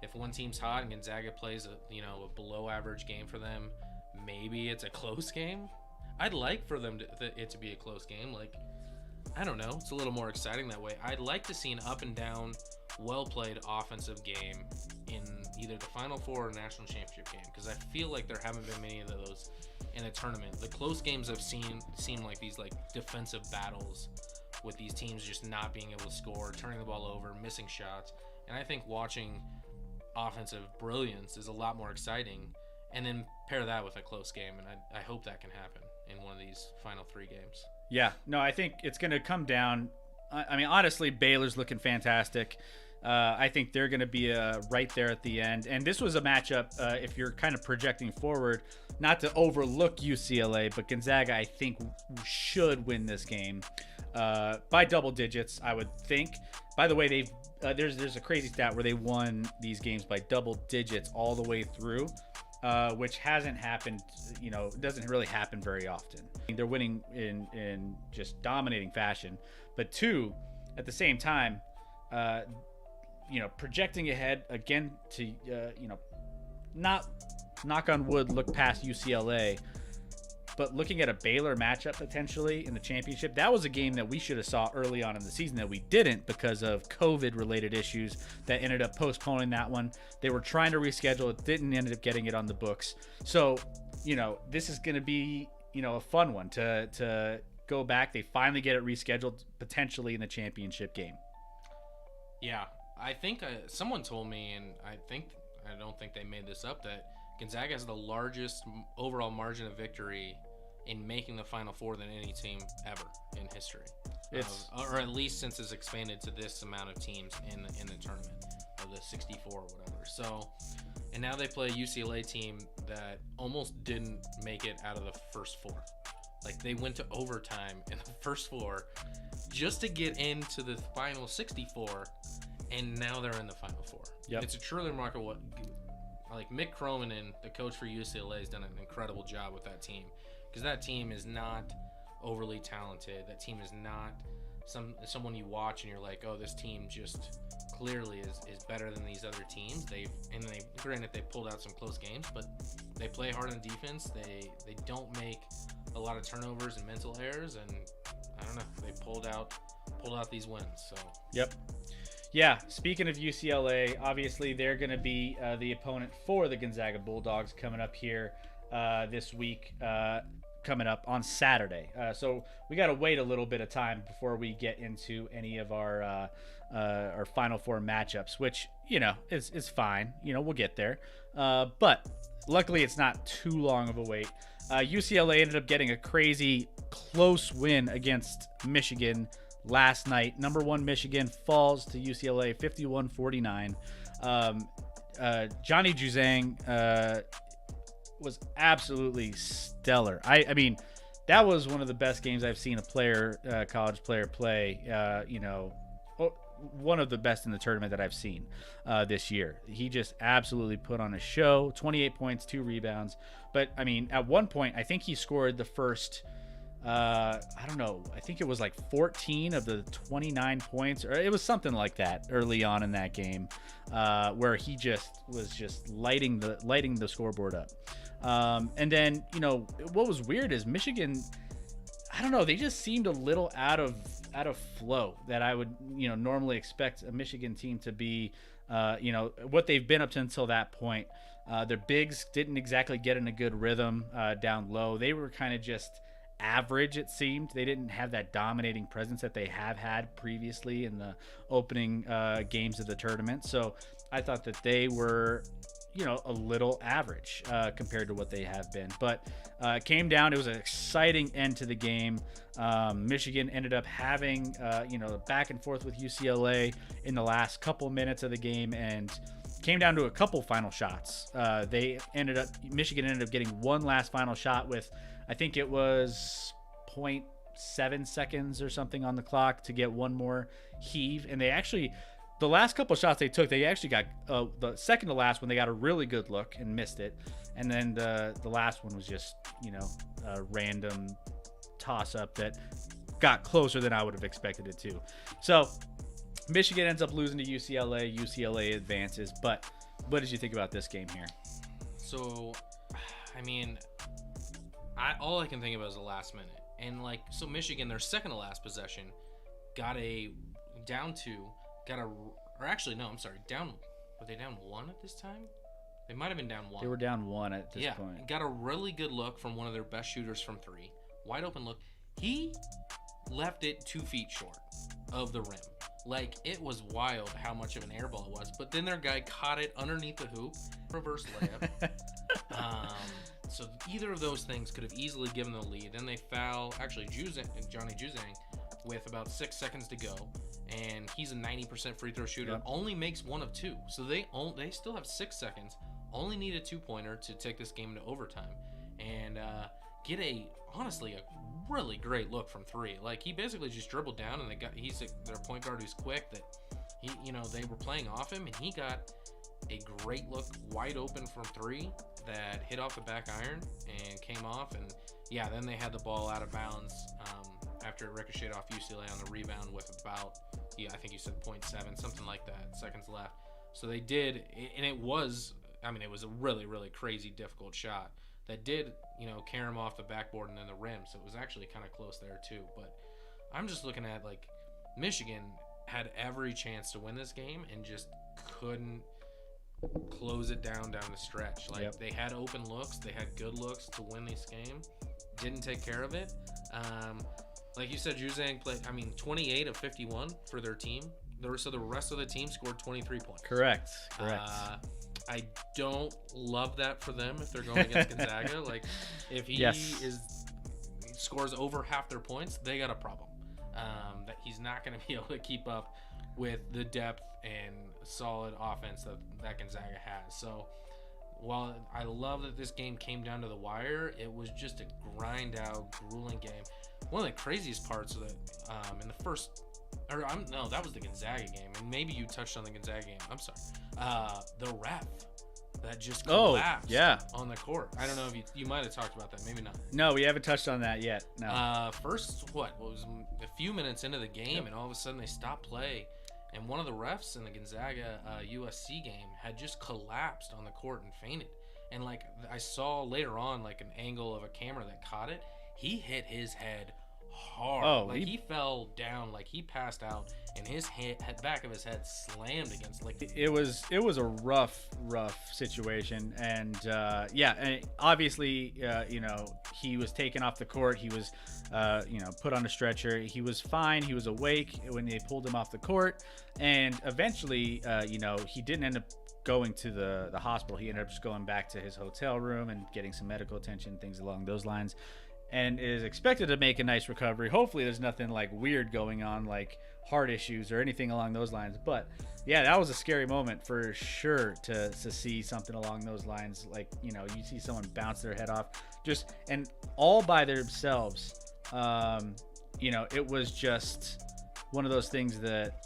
if one team's hot and Gonzaga plays a below average game for them, maybe it's a close game. I'd like for them it to be a close game. Like, I don't know, it's a little more exciting that way. I'd like to see an up and down, well played offensive game in either the Final Four or national championship game, because I feel like there haven't been many of those in a tournament. The close games I've seen seem like these like defensive battles with these teams just not being able to score, turning the ball over, missing shots. And I think watching offensive brilliance is a lot more exciting, and then pair that with a close game, and I hope that can happen in one of these final 3 games. Yeah, no, I think it's going to come down. I mean, honestly, Baylor's looking fantastic. I think they're going to be right there at the end. And this was a matchup, if you're kind of projecting forward, not to overlook UCLA, but Gonzaga, I think, should win this game by double digits, I would think. By the way, there's a crazy stat where they won these games by double digits all the way through, which hasn't happened, doesn't really happen very often. They're winning in just dominating fashion. But 2, at the same time, projecting ahead again to, not, knock on wood, look past UCLA, but looking at a Baylor matchup potentially in the championship, that was a game that we should have saw early on in the season that we didn't because of COVID-related issues that ended up postponing that one. They were trying to reschedule it, didn't end up getting it on the books. So, this is going to be, a fun one to go back. They finally get it rescheduled potentially in the championship game. Yeah, I think someone told me, and I don't think they made this up, that Gonzaga has the largest overall margin of victory in making the Final Four than any team ever in history. Or at least since it's expanded to this amount of teams in the tournament, of the 64 or whatever. So, and now they play a UCLA team that almost didn't make it out of the first 4. Like, they went to overtime in the first 4 just to get into the final 64, and now they're in the Final Four. Yep. It's a truly remarkable. Like, Mick Cronin, the coach for UCLA, has done an incredible job with that team, because that team is not overly talented. That team is not someone you watch and you're like, oh, this team just clearly is better than these other teams. Granted, they pulled out some close games, but they play hard on defense. They don't make a lot of turnovers and mental errors, and I don't know, they pulled out these wins. So yep. Yeah, speaking of UCLA, obviously they're going to be the opponent for the Gonzaga Bulldogs coming up here this week, coming up on Saturday. So we got to wait a little bit of time before we get into any of our Final Four matchups, which, is fine. We'll get there. But luckily it's not too long of a wait. UCLA ended up getting a crazy close win against Michigan last night. Number 1 Michigan falls to UCLA 51-49. Johnny Juzang was absolutely stellar. I mean, that was one of the best games I've seen a college player play. One of the best in the tournament that I've seen this year. He just absolutely put on a show. 28 points, 2 rebounds. But I mean, at one point, I think he scored the first, I don't know, I think it was like 14 of the 29 points, or it was something like that early on in that game, where he was lighting the scoreboard up. And then, what was weird is Michigan, I don't know, they just seemed a little out of flow that I would, normally expect a Michigan team to be, what they've been up to until that point. Their bigs didn't exactly get in a good rhythm down low. They were kind of just average, it seemed. They didn't have that dominating presence that they have had previously in the opening games of the tournament. So I thought that they were, a little average compared to what they have been. But it came down. It was an exciting end to the game. Michigan ended up having, back and forth with UCLA in the last couple minutes of the game, and came down to a couple final shots. Michigan ended up getting one last final shot with, I think it was 0.7 seconds or something on the clock to get one more heave. And the last couple of shots they took, they actually got the second to last one. They got a really good look and missed it. And then the last one was just, a random toss up that got closer than I would have expected it to. So Michigan ends up losing to UCLA. UCLA advances, but What did you think about this game here? So, I mean, all I can think about is the last minute. And, like, so Michigan, their second to last possession, got a down 2, or actually, no, I'm sorry, were they down 1 at this time? They might have been down 1. They were down 1 at this point. Yeah, got a really good look from one of their best shooters from 3. Wide open look. He left it 2 feet short of the rim. Like, it was wild how much of an air ball it was. But then their guy caught it underneath the hoop. Reverse layup. So either of those things could have easily given the lead. Then they foul, actually, Johnny Juzang, with about 6 seconds to go. And he's a 90% free throw shooter. Yep. Only makes 1 of 2. So they still have 6 seconds. Only need a 2-pointer to take this game into overtime. And get honestly, a really great look from 3. Like, he basically just dribbled down, and he's their point guard who's quick, that they were playing off him, and he got a great look wide open from 3 that hit off the back iron and came off. And yeah, then they had the ball out of bounds after it ricocheted off UCLA on the rebound with about, I think you said 0.7, something like that, seconds left. So they did, and it was a really, really crazy, difficult shot that did, carry him off the backboard and then the rim. So it was actually kind of close there too. But I'm just looking at, like, Michigan had every chance to win this game and just couldn't close it down the stretch. Like, Yep. They had open looks, they had good looks to win this game, didn't take care of it. Like you said, Juzang played, 28 of 51 for their team. So the rest of the team scored 23 points. Correct. I don't love that for them if they're going against Gonzaga. Like, if he scores over half their points, they got a problem. That he's not going to be able to keep up with the depth and solid offense that Gonzaga has. So while I love that this game came down to the wire, it was just a grind out, grueling game. One of the craziest parts of it in the first, that was the Gonzaga game, and maybe you touched on the Gonzaga game. I'm sorry. The ref that just collapsed on the court. I don't know if you might have talked about that. Maybe not. No, we haven't touched on that yet. No. First, was a few minutes into the game, and all of a sudden they stopped play, and one of the refs in the Gonzaga USC game had just collapsed on the court and fainted. And, like, I saw later on, like, an angle of a camera that caught it. He hit his head hard. Oh, like, he fell down, like, he passed out, and his back of his head slammed against, like, it was a rough situation. And and obviously he was taken off the court. He was put on a stretcher. He was fine. He was awake when they pulled him off the court, and eventually he didn't end up going to the hospital. He ended up just going back to his hotel room and getting some medical attention, things along those lines, and is expected to make a nice recovery. Hopefully there's nothing like weird going on, like heart issues or anything along those lines. But yeah, that was a scary moment for sure to see something along those lines. Like, you see someone bounce their head off and all by themselves. It was just one of those things that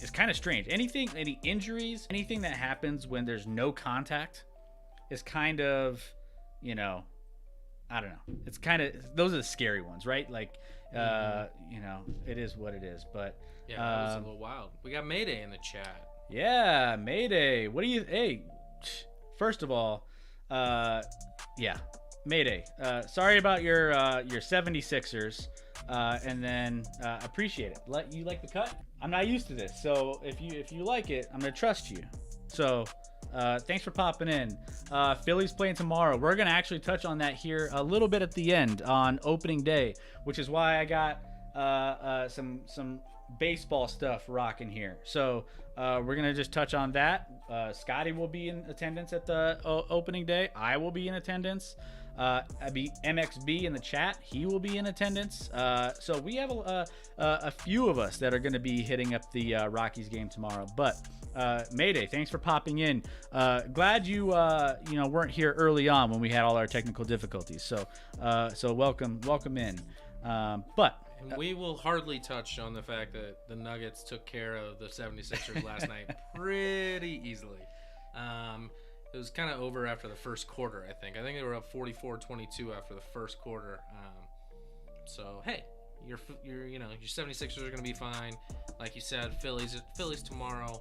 is kind of strange. Any injuries, anything that happens when there's no contact is kind of, I don't know. It's kind of, those are the scary ones, right? Like, it is what it is. But yeah, that was a little wild. We got Mayday in the chat. Yeah, Mayday. Hey, first of all, Mayday. Sorry about your 76ers. And then appreciate it. You like the cut? I'm not used to this, so if you like it, I'm gonna trust you. So thanks for popping in. Philly's playing tomorrow. We're gonna actually touch on that here a little bit at the end on opening day, which is why I got some baseball stuff rocking here. So we're gonna just touch on that. Scotty will be in attendance at the opening day. I will be in attendance. I'd be MXB in the chat. He will be in attendance. So we have a few of us that are going to be hitting up the Rockies game tomorrow. But Mayday, thanks for popping in. Glad you weren't here early on when we had all our technical difficulties. So welcome in. But we will hardly touch on the fact that the Nuggets took care of the 76ers last night pretty easily. It was kind of over after the first quarter, I think. I think they were up 44-22 after the first quarter. So, hey, your 76ers are going to be fine. Like you said, Phillies tomorrow.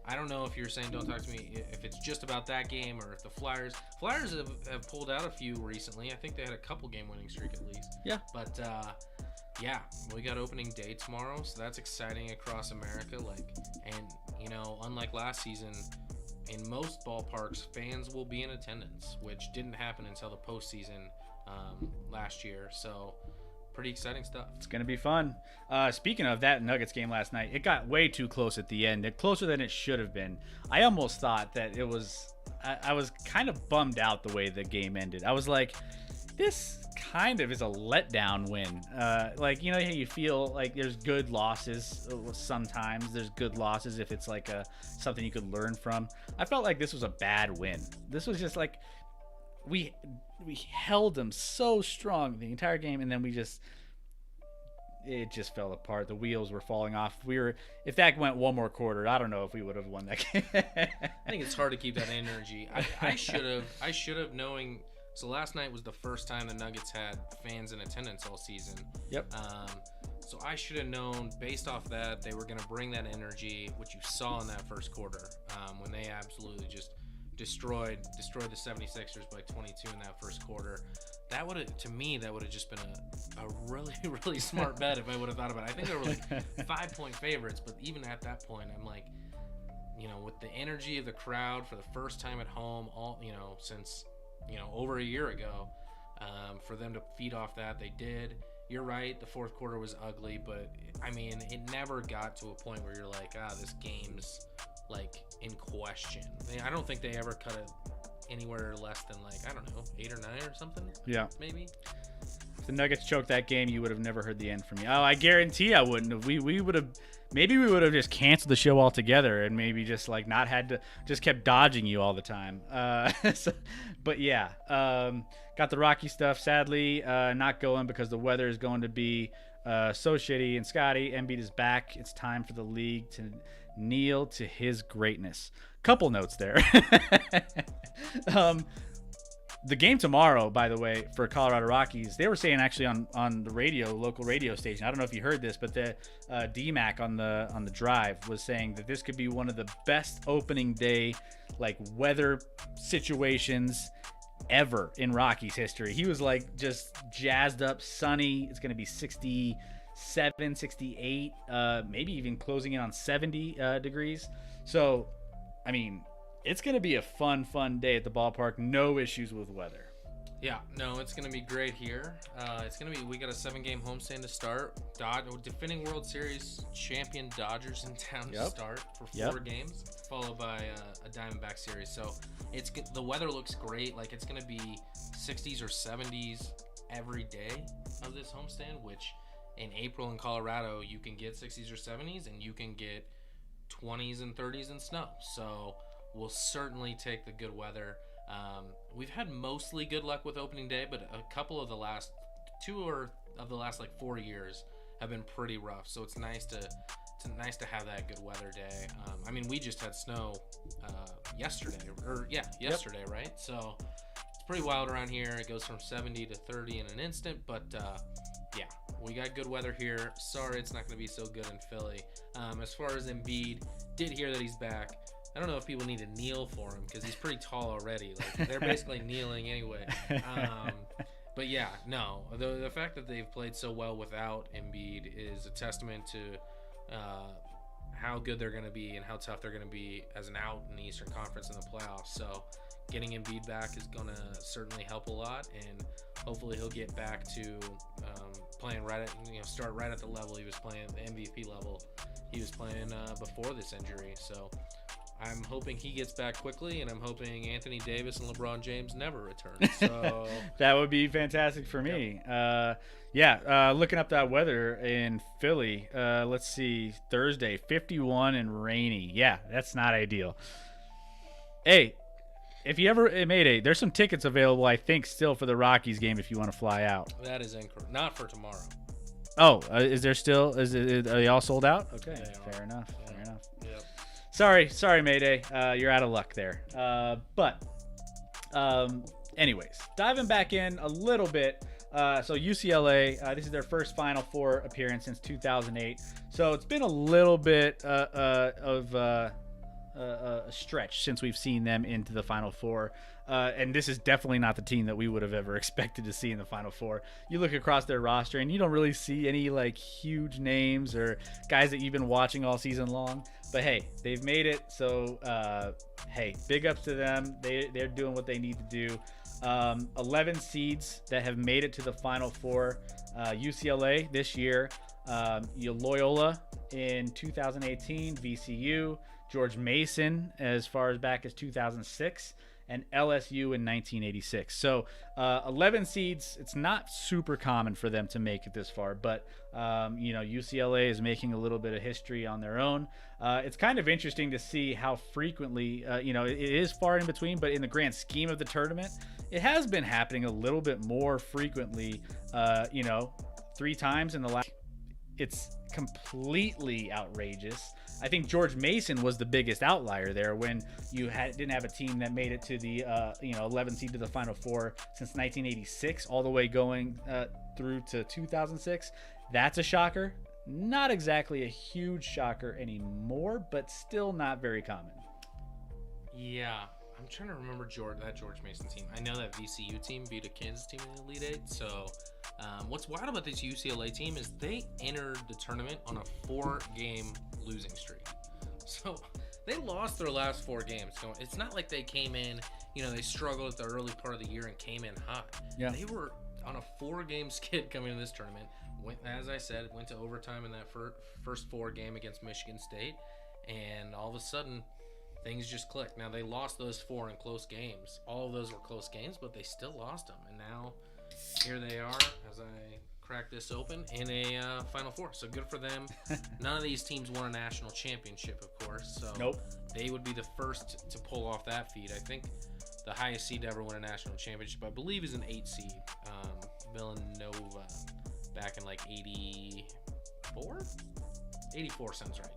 I don't know if you're saying don't talk to me if it's just about that game or if the Flyers have pulled out a few recently. I think they had a couple game winning streak at least. Yeah. But yeah, we got opening day tomorrow, so that's exciting across America. Unlike last season, in most ballparks, fans will be in attendance, which didn't happen until the postseason last year. So pretty exciting stuff. It's going to be fun. Speaking of that Nuggets game last night, it got way too close at the end. Closer than it should have been. I almost thought that it was I was kind of bummed out the way the game ended. I was like, this kind of is a letdown win. How you feel like there's good losses sometimes. There's good losses if it's like something you could learn from. I felt like this was a bad win. This was just like we held them so strong the entire game, and then it just fell apart. The wheels were falling off. If that went one more quarter, I don't know if we would have won that game. I think it's hard to keep that energy. I should have knowing. So last night was the first time the Nuggets had fans in attendance all season. Yep. So I should have known based off that they were going to bring that energy, which you saw in that first quarter, when they absolutely just destroyed the 76ers by 22 in that first quarter. That would have just been a really, really smart bet if I would have thought about it. I think they were like 5-point favorites, but even at that point, I'm like, with the energy of the crowd for the first time at home, since over a year ago, for them to feed off that, they did. You're right, the fourth quarter was ugly, but I mean, it never got to a point where you're like, this game's like in question. I don't think they ever cut it anywhere less than 8 or 9 or something. Yeah, maybe. If the Nuggets choked that game, you would have never heard the end from me. Oh, I guarantee I wouldn't have. We would have. Maybe we would have just canceled the show altogether and maybe just not had to, just kept dodging you all the time. But yeah, got the Rocky stuff. Sadly, not going because the weather is going to be so shitty. And Scotty, Embiid is back. It's time for the league to kneel to his greatness. Couple notes there. The game tomorrow, by the way, for Colorado Rockies, they were saying actually on the radio, local radio station. I don't know if you heard this, but the DMAC on the drive was saying that this could be one of the best opening day weather situations ever in Rockies history. He was just jazzed up, sunny. It's going to be 67, 68, maybe even closing in on 70 degrees. So, I mean, it's going to be a fun day at the ballpark. No issues with weather. Yeah, no, it's going to be great here. We got a 7-game homestand to start. Defending World Series champion Dodgers in town to start for 4 games, followed by a Diamondback series. So the weather looks great. It's going to be 60s or 70s every day of this homestand, which in April in Colorado, you can get 60s or 70s, and you can get 20s and 30s in snow. So we'll certainly take the good weather. We've had mostly good luck with opening day, but a couple of the last 4 years have been pretty rough. So it's nice to have that good weather day. We just had snow yesterday, right? So it's pretty wild around here. It goes from 70 to 30 in an instant, but yeah, we got good weather here. Sorry, it's not going to be so good in Philly. As far as Embiid, did hear that he's back. I don't know if people need to kneel for him because he's pretty tall already. They're basically kneeling anyway. But yeah, no. The fact that they've played so well without Embiid is a testament to how good they're going to be and how tough they're going to be as an out in the Eastern Conference in the playoffs. So getting Embiid back is going to certainly help a lot, and hopefully he'll get back to playing start right at the level he was playing, the MVP level he was playing before this injury. So I'm hoping he gets back quickly, and I'm hoping Anthony Davis and LeBron James never return. So that would be fantastic for me. Looking up that weather in Philly, let's see, Thursday, 51 and rainy. Yeah, that's not ideal. Hey, if you ever Mayday, there's some tickets available, I think, still for the Rockies game if you want to fly out. That is incorrect. Not for tomorrow. Oh, is there still? Are they all sold out? Okay, fair enough. Yep. Sorry, Mayday. You're out of luck there. Anyways, diving back in a little bit. So UCLA, this is their first Final Four appearance since 2008. So it's been a little bit of a stretch since we've seen them into the Final Four. And this is definitely not the team that we would have ever expected to see in the Final Four. You look across their roster and you don't really see any like huge names or guys that you've been watching all season long. But hey, they've made it. So hey, big ups to them. They're doing what they need to do. 11 seeds that have made it to the Final Four. UCLA this year, Loyola in 2018, VCU, George Mason as far as back as 2006, and LSU in 1986. So 11 seeds, it's not super common for them to make it this far, but UCLA is making a little bit of history on their own. It's kind of interesting to see how frequently, it is far in between, but in the grand scheme of the tournament, it has been happening a little bit more frequently, 3 times in the last. It's completely outrageous. I think George Mason was the biggest outlier there when you didn't have a team that made it to the 11 seed to the Final Four since 1986, all the way going through to 2006. That's a shocker. Not exactly a huge shocker anymore, but still not very common. Yeah, I'm trying to remember that George Mason team. I know that VCU team beat a Kansas team in the Elite Eight. So what's wild about this UCLA team is they entered the tournament on a 4-game losing streak. So they lost their last 4 games. So it's not like they came in, they struggled at the early part of the year and came in hot. Yeah. They were on a 4-game skid coming into this tournament. As I said, went to overtime in that first 4 game against Michigan State. And all of a sudden, things just clicked. Now, they lost those 4 in close games. All of those were close games, but they still lost them. And now, here they are, as I crack this open, in a Final Four. So, good for them. None of these teams won a national championship, of course. So, nope. They would be the first to pull off that feat. I think the highest seed to ever win a national championship, I believe, is an 8 seed. Villanova, back in like 84? 84 sounds right.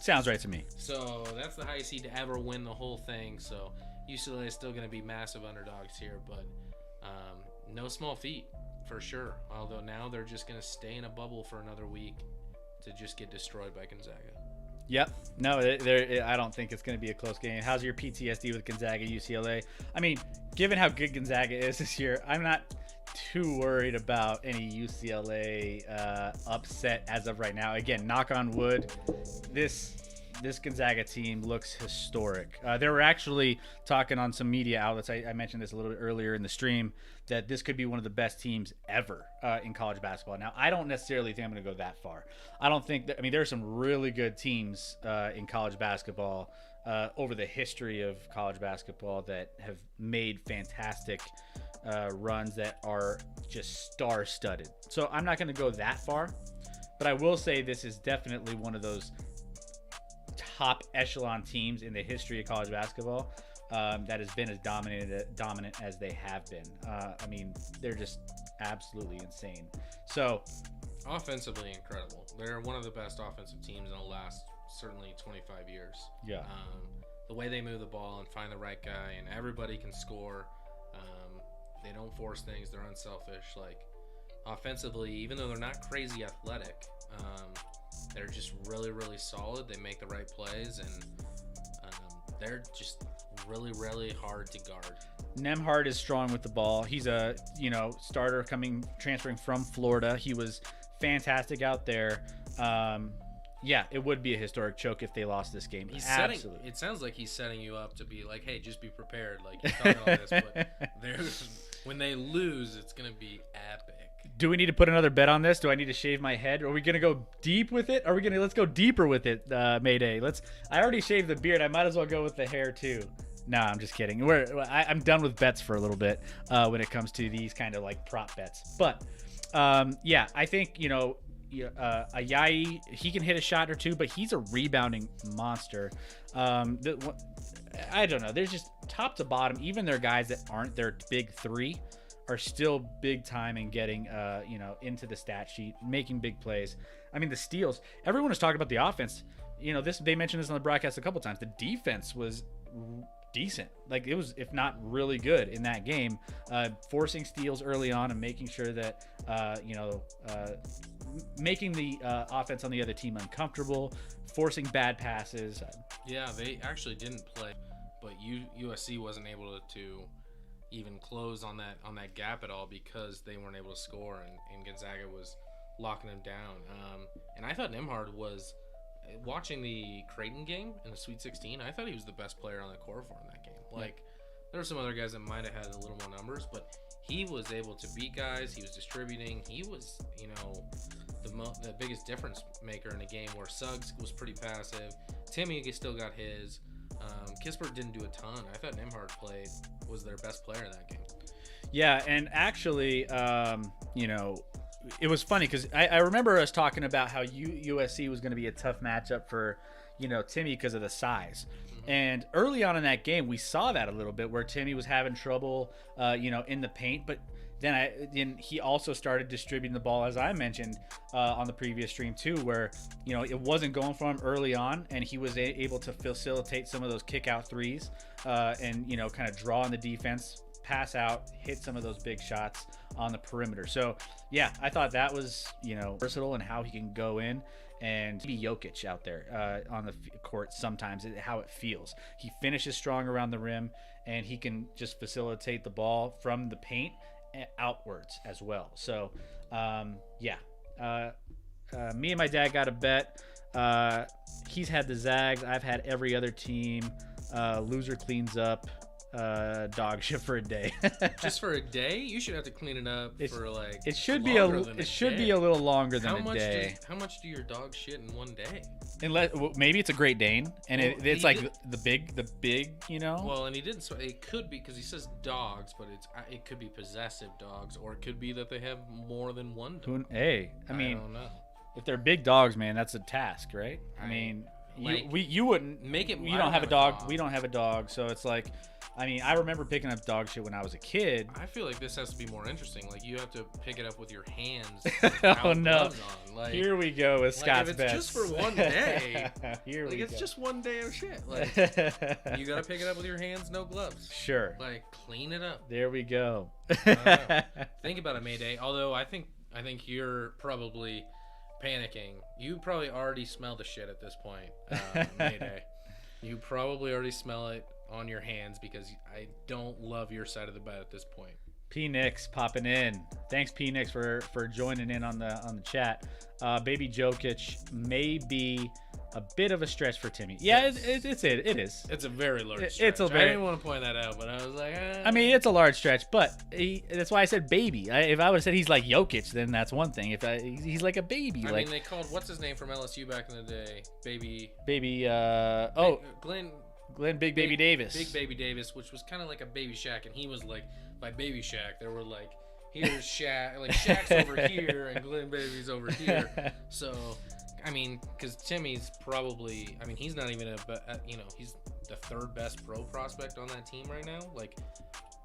Sounds right to me. So that's the highest seed to ever win the whole thing. So UCLA is still going to be massive underdogs here, but no small feat for sure. Although now they're just going to stay in a bubble for another week to just get destroyed by Gonzaga. Yep. No, I don't think it's going to be a close game. How's your PTSD with Gonzaga, UCLA? I mean, given how good Gonzaga is this year, I'm not too worried about any UCLA upset as of right now. Again, knock on wood, this Gonzaga team looks historic. They were actually talking on some media outlets, I mentioned this a little bit earlier in the stream, that this could be one of the best teams ever in college basketball. Now, I don't necessarily think I'm going to go that far. I don't think that, there are some really good teams in college basketball over the history of college basketball that have made fantastic runs that are just star-studded. So I'm not going to go that far, but I will say this is definitely one of those top echelon teams in the history of college basketball that has been as dominant as they have been. They're just absolutely insane. So offensively incredible. They're one of the best offensive teams in the last certainly 25 years. Yeah. The way they move the ball and find the right guy, and everybody can score. They don't force things. They're unselfish. Like, offensively, even though they're not crazy athletic, they're just really, really solid. They make the right plays, and they're just really, really hard to guard. Nembhard is strong with the ball. He's a starter transferring from Florida. He was fantastic out there. Yeah, it would be a historic choke if they lost this game. Absolutely. It sounds like he's setting you up to be like, hey, just be prepared. Like, he's talking all this, but when they lose, it's going to be epic. Do we need to put another bet on this? Do I need to shave my head? Are we going to go deep with it? Let's go deeper with it, Mayday. I already shaved the beard. I might as well go with the hair too. No, I'm just kidding. I'm done with bets for a little bit when it comes to these kind of like prop bets. But yeah, I think, Ayayi, he can hit a shot or two, but he's a rebounding monster. I don't know. There's just top to bottom, even their guys that aren't their big 3 are still big time in getting, into the stat sheet, making big plays. The steals. Everyone was talking about the offense. They mentioned this on the broadcast a couple times. The defense was decent. Like it was, if not really good in that game, forcing steals early on and making sure that, making the offense on the other team uncomfortable, forcing bad passes. Yeah, they actually didn't play, but USC wasn't able to even close on that gap at all because they weren't able to score, and Gonzaga was locking them down. And I thought Nembhard was, watching the Creighton game in the Sweet 16, I thought he was the best player on the court for in that game. Like, there were some other guys that might have had a little more numbers, but he was able to beat guys. He was distributing. He was, the biggest difference maker in a game where Suggs was pretty passive. Timmy still got his. Kispert didn't do a ton. I thought Nembhard was their best player in that game. Yeah, and actually, it was funny because I remember us talking about how USC was going to be a tough matchup for, Timmy because of the size. Mm-hmm. And early on in that game, we saw that a little bit where Timmy was having trouble, in the paint. But then he also started distributing the ball, as I mentioned on the previous stream too, where, it wasn't going for him early on, and he was able to facilitate some of those kick out threes and, kind of draw on the defense, pass out, hit some of those big shots on the perimeter. So yeah, I thought that was, versatile in how he can go in and be Jokic out there on the court sometimes, how it feels. He finishes strong around the rim, and he can just facilitate the ball from the paint outwards as well. So me and my dad got a bet. He's had the Zags. I've had every other team. Loser cleans up. Dog shit for a day. Just for a day? You should have to clean it up for like. It should be a little longer than a day. How much do your dog shit in one day? Unless maybe it's a Great Dane, and it's like the big, Well, and he didn't. So it could be because he says dogs, but it could be possessive dogs, or it could be that they have more than one dog. I don't know. If they're big dogs, man, that's a task, right? You wouldn't make it. You don't have a dog. We don't have a dog, so it's like. I remember picking up dog shit when I was a kid. I feel like this has to be more interesting. Like, you have to pick it up with your hands. Oh, no. Like, here we go with Scott's bets. If it's just for one day. It's just one day of shit. Like, you got to pick it up with your hands, no gloves. Sure. Like, clean it up. There we go. Think about it, Mayday. Although, I think you're probably panicking. You probably already smell the shit at this point, Mayday. You probably already smell it on your hands because I don't love your side of the bet at this point. P Nix popping in. Thanks, P Nix, for joining in on the chat. Baby Jokic may be a bit of a stretch for Timmy. Yeah, it is. It's a very large stretch. It's I didn't want to point that out, but I was like, it's a large stretch, but that's why I said baby. If I would have said he's like Jokic, then that's one thing. If he's like a baby, they called what's his name from LSU back in the day, baby. Glenn Big Baby Davis. Big Baby Davis, which was kind of like a Baby Shaq, and he was like, by Baby Shaq, there were like, here's Shaq, like Shaq's over here, and Glenn Baby's over here. So, because Timmy's probably, he's not even he's the third best pro prospect on that team right now. Like,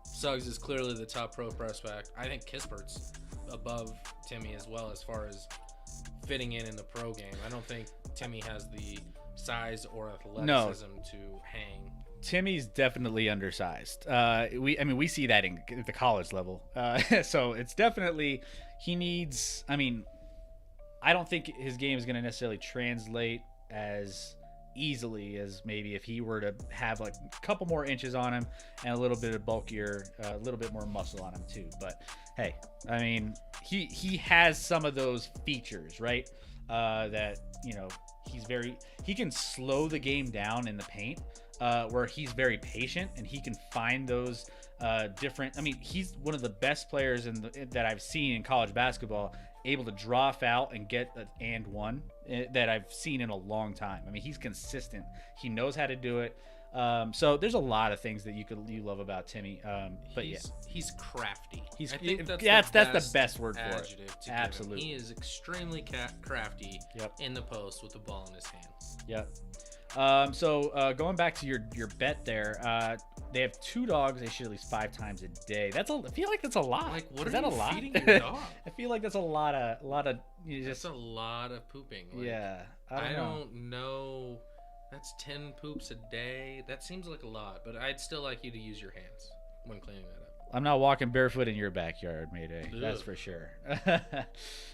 Suggs is clearly the top pro prospect. I think Kispert's above Timmy as well as far as fitting in the pro game. I don't think Timmy has the size or athleticism to hang. Timmy's definitely undersized. We see that in the college level. So it's definitely he needs. I don't think his game is going to necessarily translate as easily as maybe if he were to have like a couple more inches on him and a little bit of bulkier, a little bit more muscle on him too. But hey, he has some of those features, right? That he can slow the game down in the paint, where he's very patient and he can find those different. He's one of the best players that I've seen in college basketball, able to draw a foul and get an and one that I've seen in a long time. He's consistent. He knows how to do it. So there's a lot of things that you love about Timmy. But he's crafty. That's the best word for it. Absolutely. He is extremely crafty in the post with the ball in his hands. Yep. So going back to your bet there, they have 2 dogs they shoot at least 5 times a day. I feel like that's a lot. Like, what is are that you a lot? feeding your dog? I feel like that's a lot of That's a lot of pooping. Like, yeah. I don't know. That's 10 poops a day. That seems like a lot, but I'd still like you to use your hands when cleaning that up. I'm not walking barefoot in your backyard, Mayday. Ugh. That's for sure.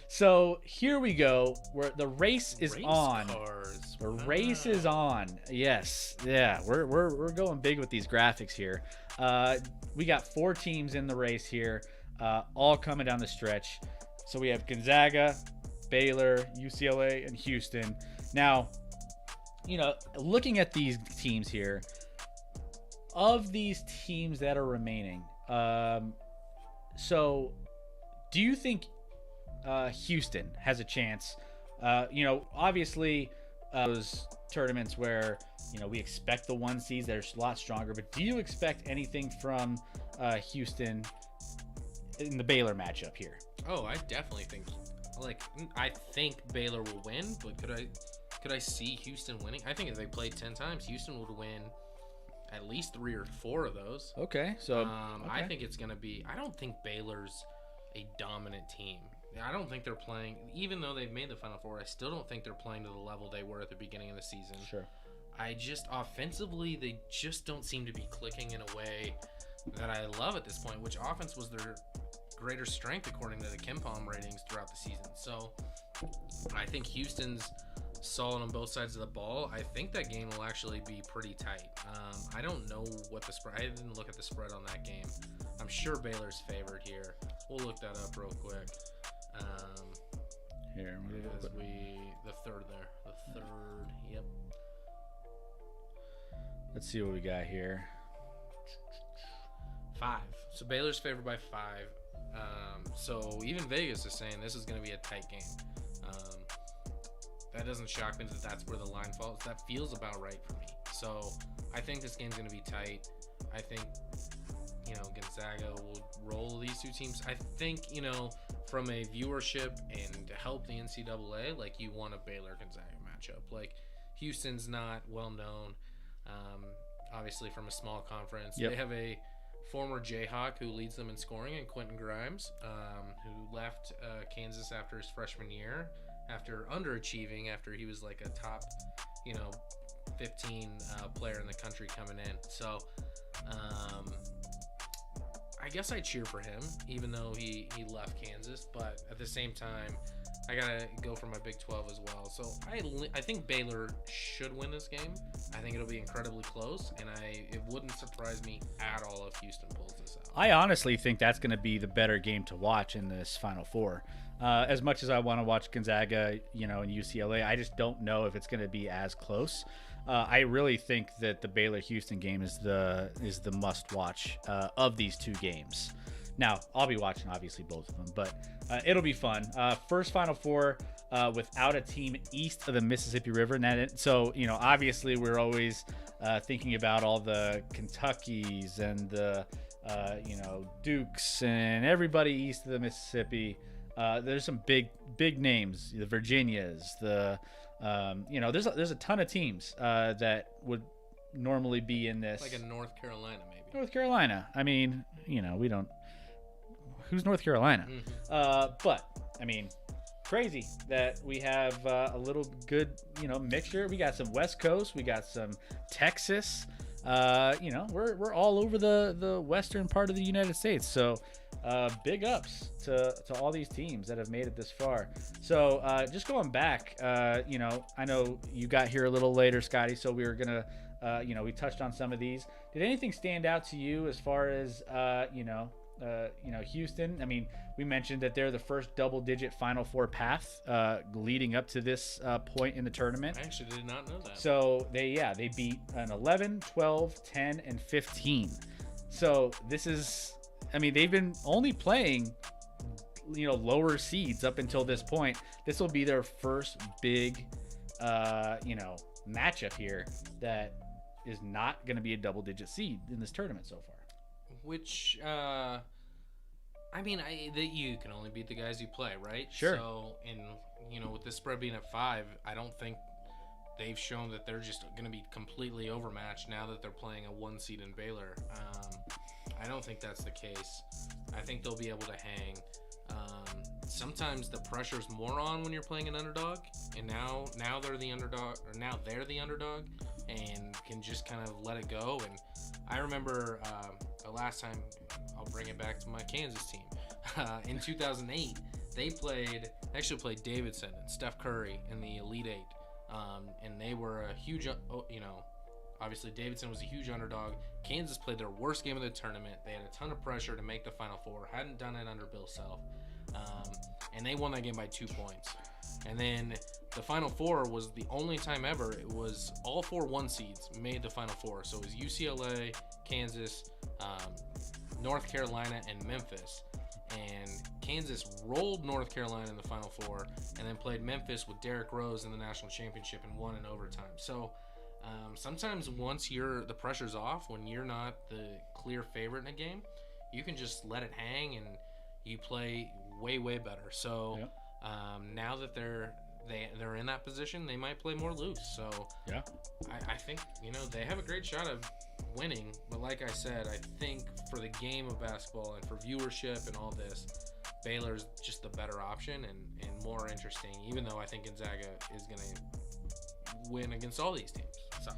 So here we go. Where the race is on. Cars. The race is on. Yes. Yeah. We're going big with these graphics here. We got 4 teams in the race here, all coming down the stretch. So we have Gonzaga, Baylor, UCLA, and Houston. Now, looking at these teams here, of these teams that are remaining, so do you think Houston has a chance? Obviously, those tournaments where we expect the 1 seeds that are a lot stronger, but do you expect anything from Houston in the Baylor matchup here? Oh, I definitely think. I think Baylor will win, but could I see Houston winning? I think if they played 10 times, Houston would win at least 3 or 4 of those. Okay, so okay. I think it's gonna be. I don't think Baylor's a dominant team. I don't think they're playing, even though they've made the Final Four. I still don't think they're playing to the level they were at the beginning of the season. Sure. I just offensively, they just don't seem to be clicking in a way that I love at this point. Which offense was their greater strength according to the KenPom ratings throughout the season. So I think Houston's solid on both sides of the ball. I think that game will actually be pretty tight. I don't know what the spread. I didn't look at the spread on that game. I'm sure Baylor's favored here. We'll look that up real quick. Here, the third there. The third. Yep. Let's see what we got here. 5. So Baylor's favored by 5. So even Vegas is saying this is going to be a tight game. That doesn't shock me that that's where the line falls. That feels about right for me. So I think this game's going to be tight. I think, Gonzaga will roll these 2 teams. I think, from a viewership and to help the NCAA, you want a Baylor-Gonzaga matchup. Houston's not well known, obviously from a small conference. Yep. They have a former Jayhawk who leads them in scoring, and Quentin Grimes, who left Kansas after his freshman year, after underachieving, after he was a top, 15 player in the country coming in. So I guess I cheer for him, even though he left Kansas. But at the same time, I gotta go for my Big 12 as well. So I think Baylor should win this game. I think it'll be incredibly close, and it wouldn't surprise me at all if Houston pulls this out. I honestly think that's going to be the better game to watch in this Final Four. As much as I want to watch Gonzaga, and UCLA, I just don't know if it's going to be as close. I really think that the Baylor-Houston game is the must-watch of these 2 games. Now, I'll be watching, obviously, both of them, but it'll be fun. First Final Four without a team east of the Mississippi River. So, obviously, we're always thinking about all the Kentuckys and the, Dukes and everybody east of the Mississippi. There's some big names, the Virginias, there's a ton of teams that would normally be in this. Like in North Carolina, maybe. North Carolina. I mean, we don't. Who's North Carolina? Mm-hmm. But I mean, crazy that we have a little good, mixture. We got some West Coast. We got some Texas. We're all over the western part of the United States. So big ups to all these teams that have made it this far. So just going back, I know you got here a little later, Scotty. So we were gonna, we touched on some of these. Did anything stand out to you as far as Houston? I mean, we mentioned that they're the first double-digit Final Four path leading up to this point in the tournament. I actually did not know that. So they beat an 11, 12, 10, and 15. So this is, they've been only playing, lower seeds up until this point. This will be their first big, matchup here that is not going to be a double-digit seed in this tournament so far. Which, you can only beat the guys you play, right? Sure. So, and, with this spread being at 5, I don't think they've shown that they're just going to be completely overmatched now that they're playing a 1 seed in Baylor. I don't think that's the case. I think they'll be able to hang. Sometimes the pressure's more on when you're playing an underdog, and now they're the underdog, or now they're the underdog. and can just kind of let it go. And I remember the last time, I'll bring it back to my Kansas team. In 2008, they actually played Davidson and Steph Curry in the Elite Eight, and they were a huge, obviously Davidson was a huge underdog. Kansas played their worst game of the tournament. They had a ton of pressure to make the Final Four. Hadn't done it under Bill Self, and they won that game by 2 points. And then the Final Four was the only time ever it was all 4 1 seeds made the Final Four. So it was UCLA, Kansas, North Carolina, and Memphis. And Kansas rolled North Carolina in the Final Four, and then played Memphis with Derrick Rose in the national championship and won in overtime. So sometimes once the pressure's off, when you're not the clear favorite in a game, you can just let it hang and you play way, way better. So now that they're in that position, they might play more loose. So I think they have a great shot of winning. But like I said, I think for the game of basketball and for viewership and all this, Baylor's just the better option and more interesting. Even though I think Gonzaga is going to win against all these teams. So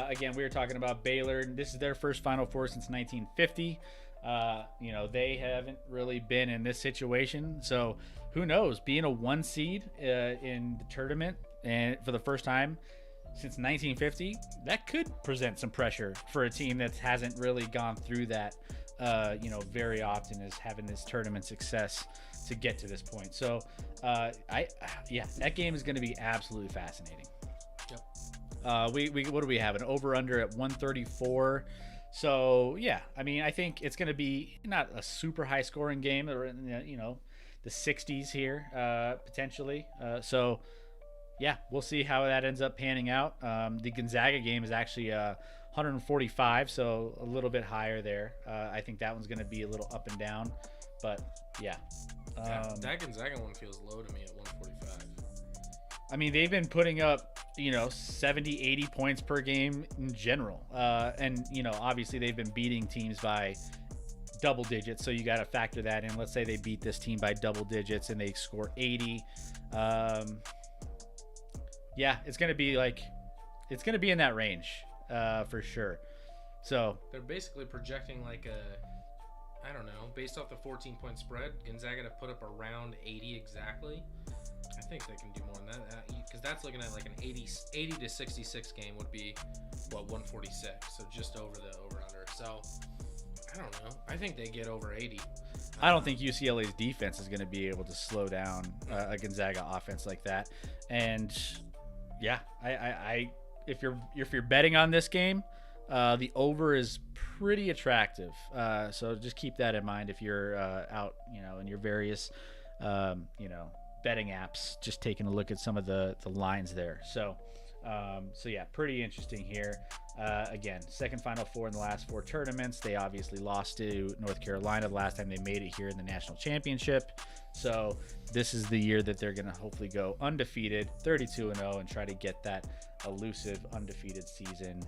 again, we were talking about Baylor. This is their first Final Four since 1950. They haven't really been in this situation, so who knows? Being a 1 seed in the tournament and for the first time since 1950, that could present some pressure for a team that hasn't really gone through that very often, is having this tournament success to get to this point. So that game is going to be absolutely fascinating. We what do we have, an over under at 134? So I think it's going to be not a super high scoring game, or in the 60s here potentially. We'll see how that ends up panning out. The Gonzaga game is actually 145, so a little bit higher there. I think that one's going to be a little up and down, but that Gonzaga one feels low to me at 145. I mean, they've been putting up 70, 80 points per game in general. And obviously they've been beating teams by double digits. So you got to factor that in. Let's say they beat this team by double digits and they score 80. It's going to be in that range for sure. So they're basically projecting based off the 14-point spread, Gonzaga to put up around 80 exactly. I think they can do more than that, because that's looking at like an 80 to 66 game would be 146, so just over the over-under. So I don't know. I think they get over 80. I don't think UCLA's defense is going to be able to slow down a Gonzaga offense like that. And if you're betting on this game, the over is pretty attractive. So just keep that in mind if you're out, in your various, betting apps, just taking a look at some of the lines there. So pretty interesting here. Again, second Final Four in the last 4 tournaments. They obviously lost to North Carolina the last time they made it here in the national championship. So this is the year that they're going to hopefully go undefeated, 32-0, and try to get that elusive undefeated season,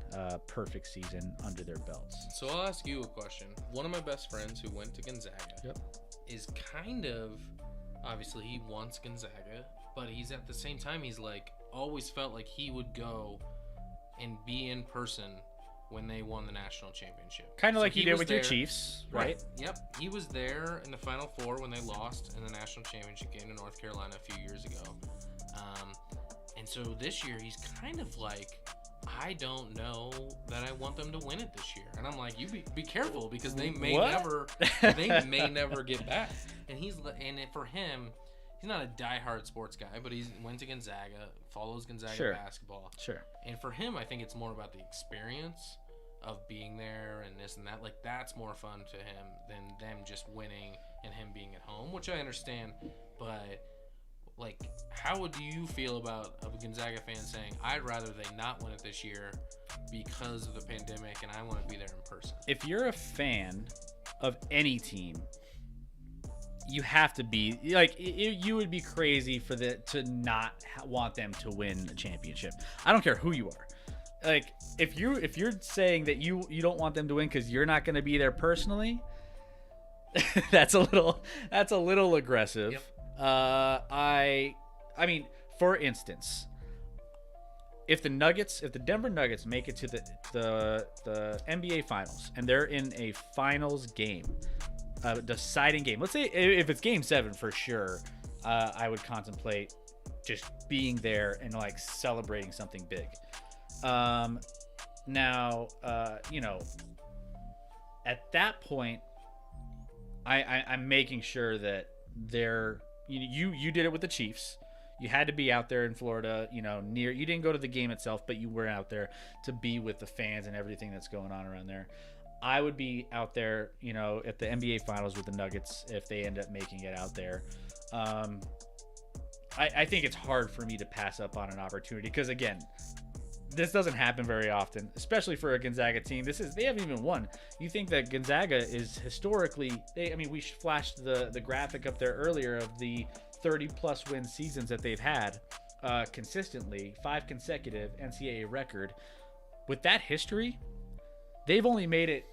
perfect season under their belts. So I'll ask you a question. One of my best friends who went to Gonzaga is kind of, obviously he wants Gonzaga, but he's at the same time, he's always felt like he would go and be in person when they won the national championship. Kind of like you did with your Chiefs, right? Yep. He was there in the Final Four when they lost in the national championship game to North Carolina a few years ago. And so this year he's kind of I don't know that I want them to win it this year. And I'm like, you be careful, because they may never get back. And for him, he's not a diehard sports guy, but he went to Gonzaga, follows Gonzaga basketball. Sure. And for him, I think it's more about the experience of being there and this and that. That's more fun to him than them just winning and him being at home, which I understand. But how would you feel about a Gonzaga fan saying, I'd rather they not win it this year because of the pandemic and I want to be there in person? If you're a fan of any team, you have to be you would be crazy to not want them to win a championship. I don't care who you are. If you're saying that you don't want them to win because you're not going to be there personally, that's a little aggressive. Yep. I mean, for instance, if the Denver Nuggets make it to the NBA Finals and they're in a finals game, a deciding game. Let's say if it's Game 7 for sure, I would contemplate just being there and like celebrating something big. Now, at that point, I'm making sure that you did it with the Chiefs. You had to be out there in Florida, near. You didn't go to the game itself, but you were out there to be with the fans and everything that's going on around there. I would be out there, at the NBA Finals with the Nuggets if they end up making it out there. I think it's hard for me to pass up on an opportunity because, again, this doesn't happen very often, especially for a Gonzaga team. They haven't even won. You think that Gonzaga is historically, we flashed the graphic up there earlier of the 30-plus win seasons that they've had consistently, 5 consecutive NCAA record. With that history, they've only made it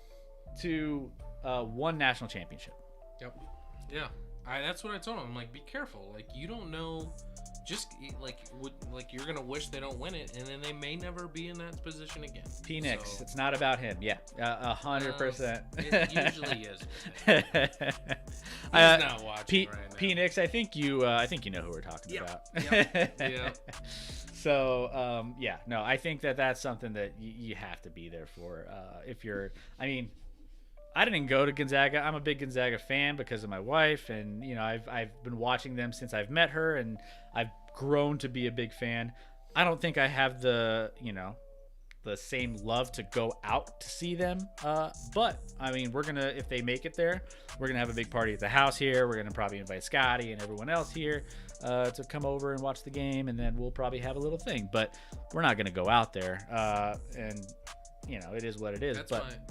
to 1 national championship. Yep. Yeah. That's what I told him. I'm like, be careful. Like, you don't know. Just you're gonna wish they don't win it, and then they may never be in that position again. P-Nix, so, it's not about him. Yeah, 100%. It usually is. He's not watching right now. P-Nix, I think you know who we're talking about. Yeah. So no, I think that's something that you have to be there for. If you're, I didn't go to Gonzaga. I'm a big Gonzaga fan because of my wife, and I've been watching them since I've met her, and I've grown to be a big fan. I don't think I have the same love to go out to see them, but we're gonna, if they make it there, we're gonna have a big party at the house here. We're gonna probably invite Scotty and everyone else here to come over and watch the game, and then we'll probably have a little thing. But we're not gonna go out there, and it is what it is.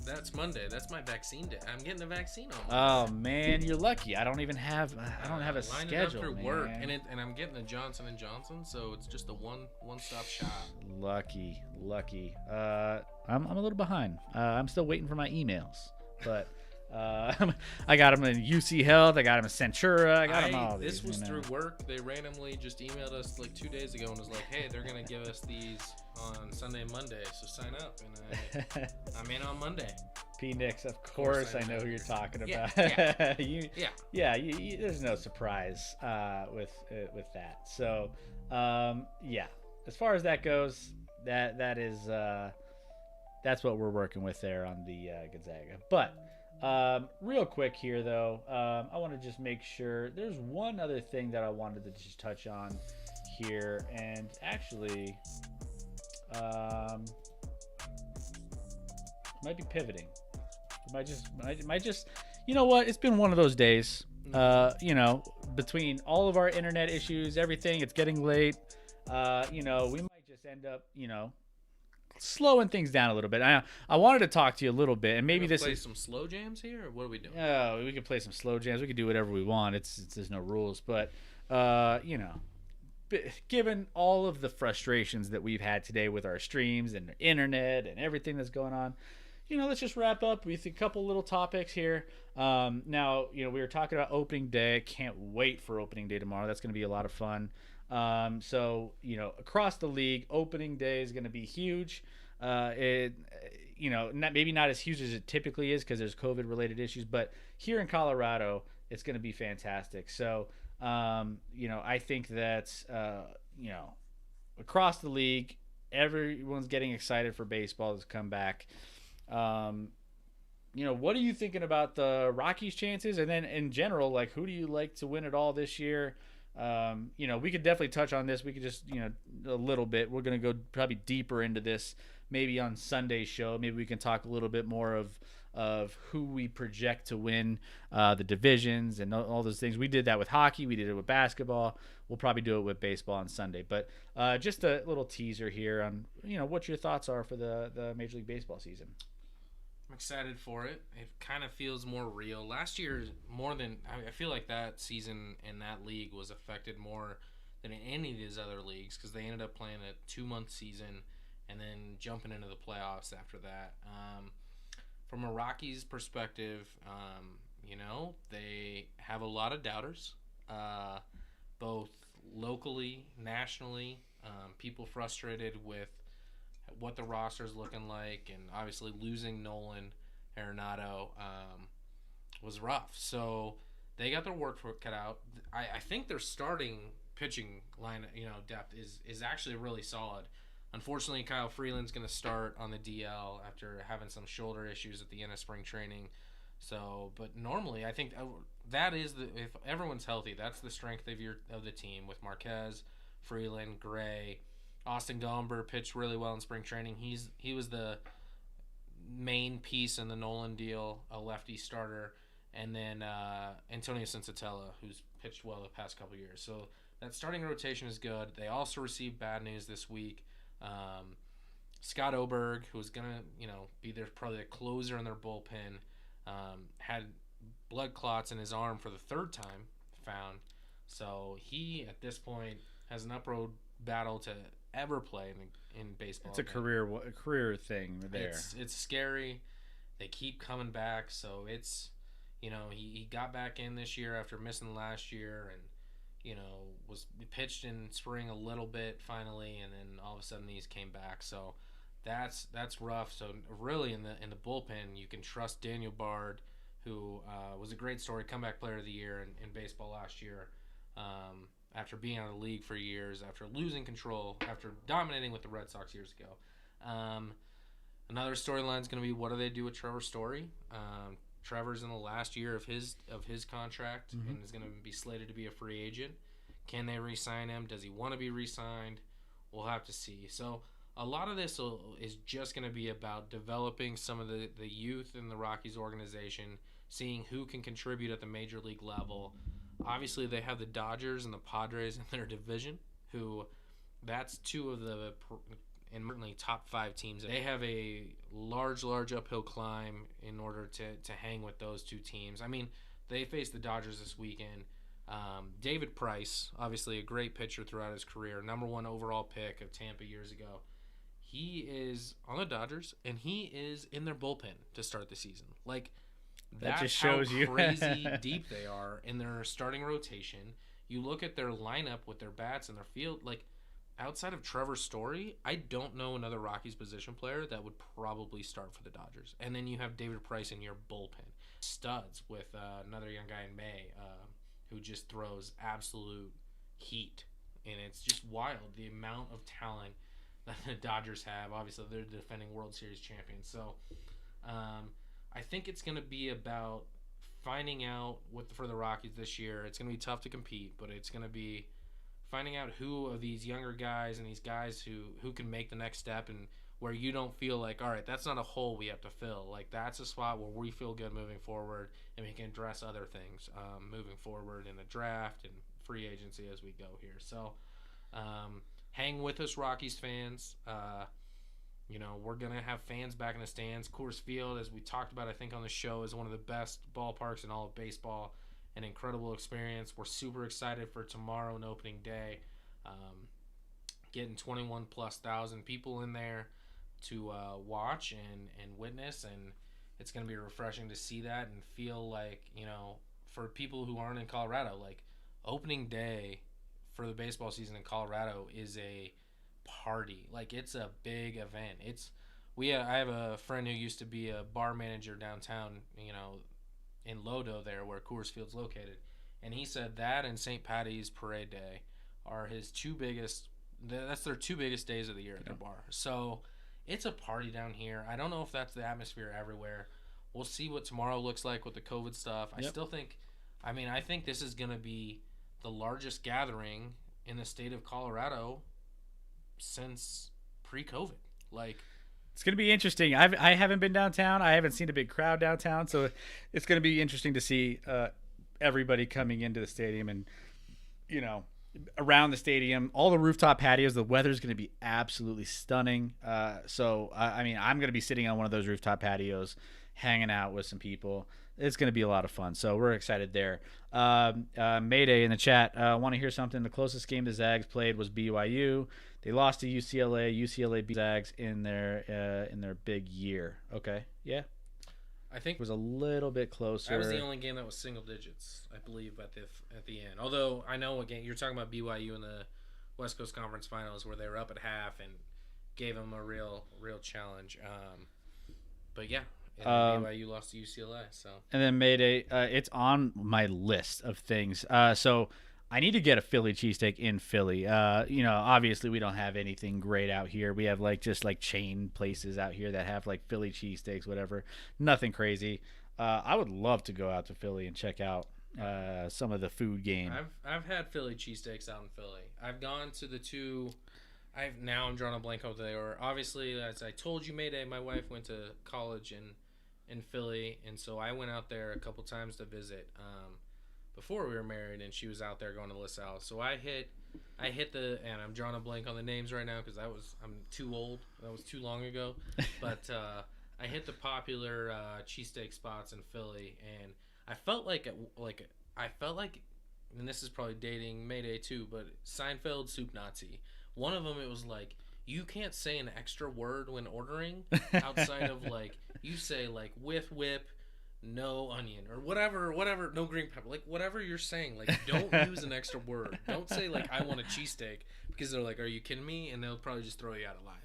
That's Monday. That's my vaccine day. I'm getting a vaccine on Monday. Oh man, you're lucky. I don't have a schedule, after man. Work, and I'm getting a Johnson & Johnson, so it's just a one-stop shop. Lucky. I'm a little behind. I'm still waiting for my emails, but I got them in UC Health. I got them in Centura. I got them all. This was through work. They randomly just emailed us like 2 days ago and was like, "Hey, they're gonna give us these on Sunday and Monday, so sign up." And I'm in on Monday. P-Nix, of course I know who you're talking about. Yeah. There's no surprise with that. So as far as that goes, that is that's what we're working with there on the Gonzaga. But real quick here though, I want to just make sure there's one other thing that I wanted to just touch on here, and actually might be pivoting. Might just you know what, it's been one of those days, between all of our internet issues, everything, it's getting late, we might just end up slowing things down a little bit. I wanted to talk to you a little bit, and maybe this play some slow jams here, or what are we doing? Oh, we can play some slow jams. We can do whatever we want. There's no rules, but given all of the frustrations that we've had today with our streams and the internet and everything that's going on, let's just wrap up with a couple little topics here. Now, we were talking about opening day. Can't wait for opening day tomorrow. That's going to be a lot of fun. So across the league, opening day is going to be huge. Maybe not as huge as it typically is because there's COVID related issues, but here in Colorado, it's going to be fantastic. So, I think that, across the league, everyone's getting excited for baseball to come back. What are you thinking about the Rockies' chances? And then in general, like, who do you like to win it all this year? We could definitely touch on this. We could just, a little bit. We're going to go probably deeper into this maybe on Sunday's show. Maybe we can talk a little bit more of who we project to win the divisions and all those things. We did that with hockey. We did it with basketball. We'll probably do it with baseball on Sunday. But just a little teaser here on, what your thoughts are for the Major League Baseball season. I'm excited for it. It kind of feels more real. Last year, I feel like that season in that league was affected more than in any of these other leagues because they ended up playing a 2-month season and then jumping into the playoffs after that. From a Rockies perspective, they have a lot of doubters, both locally, nationally, people frustrated with what the roster is looking like, and obviously losing Nolan Arenado was rough. So they got their work cut out. I think their starting pitching line, depth is actually really solid. Unfortunately, Kyle Freeland's going to start on the DL after having some shoulder issues at the end of spring training. So, but normally, I think that is if everyone's healthy, that's the strength of the team with Marquez, Freeland, Gray, Austin Gomber pitched really well in spring training. He was the main piece in the Nolan deal, a lefty starter, and then Antonio Sensatella, who's pitched well the past couple years. So that starting rotation is good. They also received bad news this week. Scott Oberg, who's gonna be probably the closer in their bullpen, had blood clots in his arm for the third time found. So he at this point has an uproad battle to ever play in baseball. It's a career thing there. It's scary. They keep coming back, so it's he got back in this year after missing last year, and was pitched in spring a little bit finally, and then all of a sudden these came back. So that's rough. So really in the bullpen, you can trust Daniel Bard, who was a great story, comeback player of the year in baseball last year. After being out of the league for years, after losing control, after dominating with the Red Sox years ago. Another storyline is going to be, what do they do with Trevor Story? Trevor's in the last year of his contract and is going to be slated to be a free agent. Can they re-sign him? Does he want to be re-signed? We'll have to see. So a lot of this is just going to be about developing some of the youth in the Rockies organization, seeing who can contribute at the major league level. Obviously, they have the Dodgers and the Padres in their division, that's two of the certainly top 5 teams. They have a large uphill climb in order to hang with those two teams. I mean, they face the Dodgers this weekend. David Price, obviously a great pitcher throughout his career, number 1 overall pick of Tampa years ago. He is on the Dodgers, and he is in their bullpen to start the season. That just shows how you crazy deep they are in their starting rotation. You look at their lineup with their bats and their field, outside of Trevor Story, I don't know another Rockies position player that would probably start for the Dodgers. And then you have David Price in your bullpen. Studs with another young guy in May who just throws absolute heat. And it's just wild, the amount of talent that the Dodgers have. Obviously, they're the defending World Series champions. So I think it's going to be about finding out for the Rockies this year. It's going to be tough to compete, but it's going to be finding out who of these younger guys and these guys who can make the next step, and where you don't feel like, all right, that's not a hole we have to fill. That's a spot where we feel good moving forward, and we can address other things moving forward in the draft and free agency as we go here. So hang with us, Rockies fans. We're going to have fans back in the stands. Coors Field, as we talked about, I think on the show, is one of the best ballparks in all of baseball. An incredible experience. We're super excited for tomorrow and opening day. Getting 21,000+ people in there to watch and witness, and it's going to be refreshing to see that and feel for people who aren't in Colorado, opening day for the baseball season in Colorado is a party. It's a big event. I have a friend who used to be a bar manager downtown, in Lodo there where Coors Field's located, and he said that and St. Patty's Parade Day are his that's their 2 biggest days of the year at their bar. So it's a party down here. I don't know if that's the atmosphere everywhere. We'll see what tomorrow looks like with the COVID stuff. I still think I think this is going to be the largest gathering in the state of Colorado since pre-COVID. It's going to be interesting. I haven't been downtown. I haven't seen a big crowd downtown, so it's going to be interesting to see everybody coming into the stadium and, around the stadium, all the rooftop patios. The weather's going to be absolutely stunning. So I'm going to be sitting on one of those rooftop patios, hanging out with some people. It's going to be a lot of fun. So we're excited there. Mayday in the chat. Want to hear something? The closest game the Zags played was BYU. They lost to UCLA. UCLA beat Zags in their big year. Okay. Yeah. I think It was a little bit closer. that was the only game that was single digits, I believe, at the end. Although I know again, you're talking about BYU in the West Coast Conference Finals where they were up at half and gave them a real challenge. But yeah, and BYU lost to UCLA. So And then Mayday, it's on my list of things. So I need to get a Philly cheesesteak in Philly. Obviously we don't have anything great out here. We have just chain places out here that have like Philly cheesesteaks, whatever. Nothing crazy. I would love to go out to Philly and check out some of the food game. I've had Philly cheesesteaks out in Philly. I've gone to the two. I'm drawing a blank over there. Obviously, as I told you, Mayday, my wife went to college in Philly, and so I went out there a couple times to visit before we were married, and she was out there going to LaSalle. So I hit and I'm drawing a blank on the names right now because I'm too old. That was too long ago. But I hit the popular cheesesteak spots in Philly, and I felt like, and this is probably dating Mayday too, but Seinfeld Soup Nazi. One of them, it was like, you can't say an extra word when ordering outside of you say with whip, no onion, or whatever, no green pepper, whatever you're saying, don't use an extra word. Don't say I want a cheesesteak, because they're like, are you kidding me? And they'll probably just throw you out of line.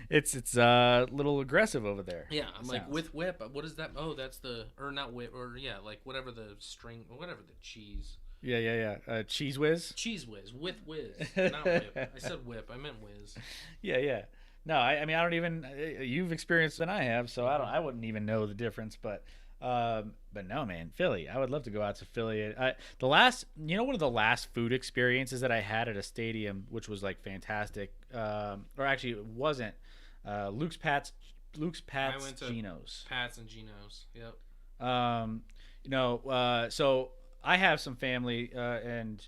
It's a little aggressive over there. Yeah, I'm with whip. What is that? Oh, that's or not whip, or whatever the string, whatever the cheese. Yeah. Cheese whiz. Cheese whiz with whiz, not whip. I said whip. I meant whiz. Yeah. No, I mean I don't even. You've experienced than I have, so I wouldn't even know the difference. But no, man, Philly. I would love to go out to Philly. One of the last food experiences that I had at a stadium, which was fantastic. Or actually, it wasn't. Luke's Pat's I went to Geno's. Pat's and Geno's. Yep. So I have some family, and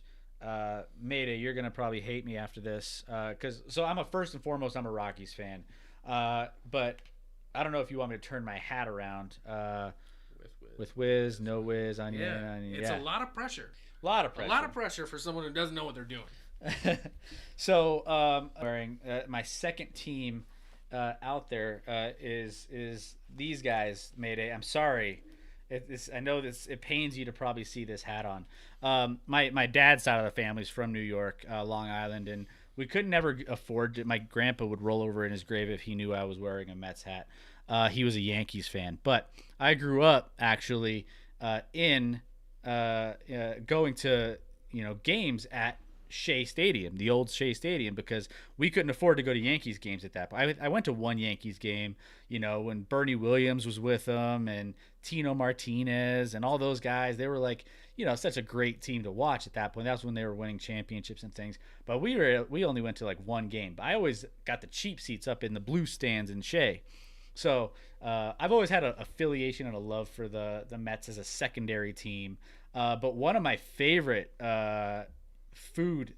Mayday, you're gonna probably hate me after this, so first and foremost, I'm a Rockies fan, but I don't know if you want me to turn my hat around. With whiz, no whiz, onion. It's a lot of pressure. A lot of pressure for someone who doesn't know what they're doing. So wearing my second team out there is these guys. Mayday, I'm sorry. I know it pains you to probably see this hat on. My dad's side of the family's from New York, Long Island, and we could never afford to. My grandpa would roll over in his grave if he knew I was wearing a Mets hat. He was a Yankees fan, but I grew up actually in going to games at Shea Stadium, the old Shea Stadium, because we couldn't afford to go to Yankees games at that point. I went to one Yankees game, when Bernie Williams was with them and Tino Martinez and all those guys. They were such a great team to watch at that point. That's when they were winning championships and things. But we only went to one game. But I always got the cheap seats up in the blue stands in Shea. So I've always had an affiliation and a love for the Mets as a secondary team. But one of my favorite food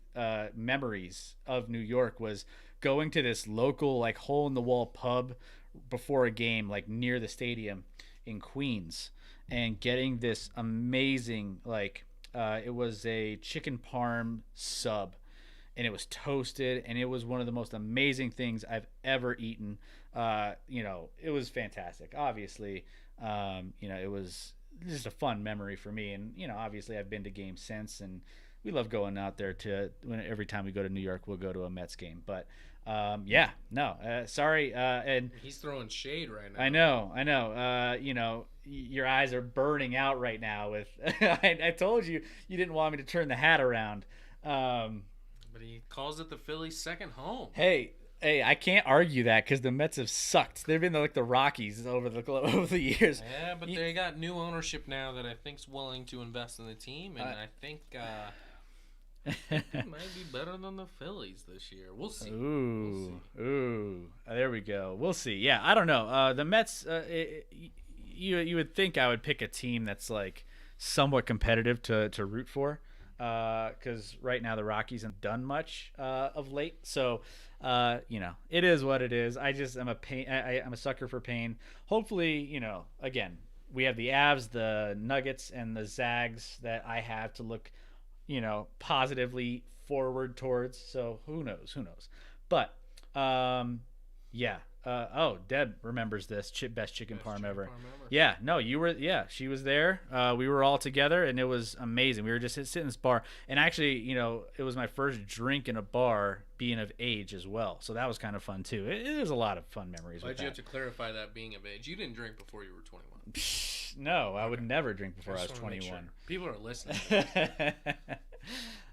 memories of New York was going to this local hole in the wall pub before a game near the stadium in Queens and getting this amazing it was a chicken parm sub, and it was toasted, and it was one of the most amazing things I've ever eaten. It was fantastic. Obviously, it was just a fun memory for me, and obviously I've been to games since, and we love going out there every time we go to New York, we'll go to a Mets game. But sorry. And he's throwing shade right now. I know. Your eyes are burning out right now with, I told you didn't want me to turn the hat around. But he calls it the Phillies' second home. Hey, I can't argue that because the Mets have sucked. They've been like the Rockies over the years. Yeah, but they got new ownership now that I think's willing to invest in the team, and I think it might be better than the Phillies this year. We'll see. Ooh, there we go. We'll see. Yeah, I don't know. The Mets. You would think I would pick a team that's somewhat competitive to root for, because right now the Rockies haven't done much of late. So, it is what it is. I'm a pain. I'm a sucker for pain. Hopefully, again, we have the Avs, the Nuggets, and the Zags that I have to look, positively forward towards. So who knows? But, Deb remembers this. Best chicken parm ever. Parm ever. Yeah, no, you were. Yeah, she was there. We were all together, and it was amazing. We were just sitting in this bar, and actually, it was my first drink in a bar, being of age as well. So that was kind of fun too. It was a lot of fun memories. Why'd with you that. have to clarify that being of age? You didn't drink before you were 21. No, I would never drink before I was just wanna make 21. sure. People are listening.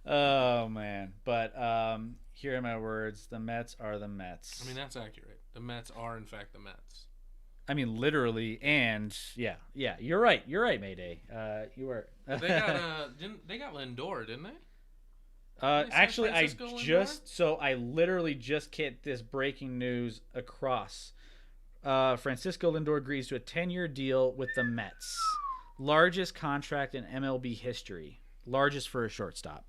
Oh man, but here are my words. The Mets are the Mets. I mean, that's accurate. The Mets are, in fact, the Mets. I mean, literally, and yeah. You're right. You're right, Mayday. You were. They got they got Lindor, didn't they? Actually, I literally just get this breaking news across. Francisco Lindor agrees to a 10-year deal with the Mets, largest contract in MLB history, largest for a shortstop.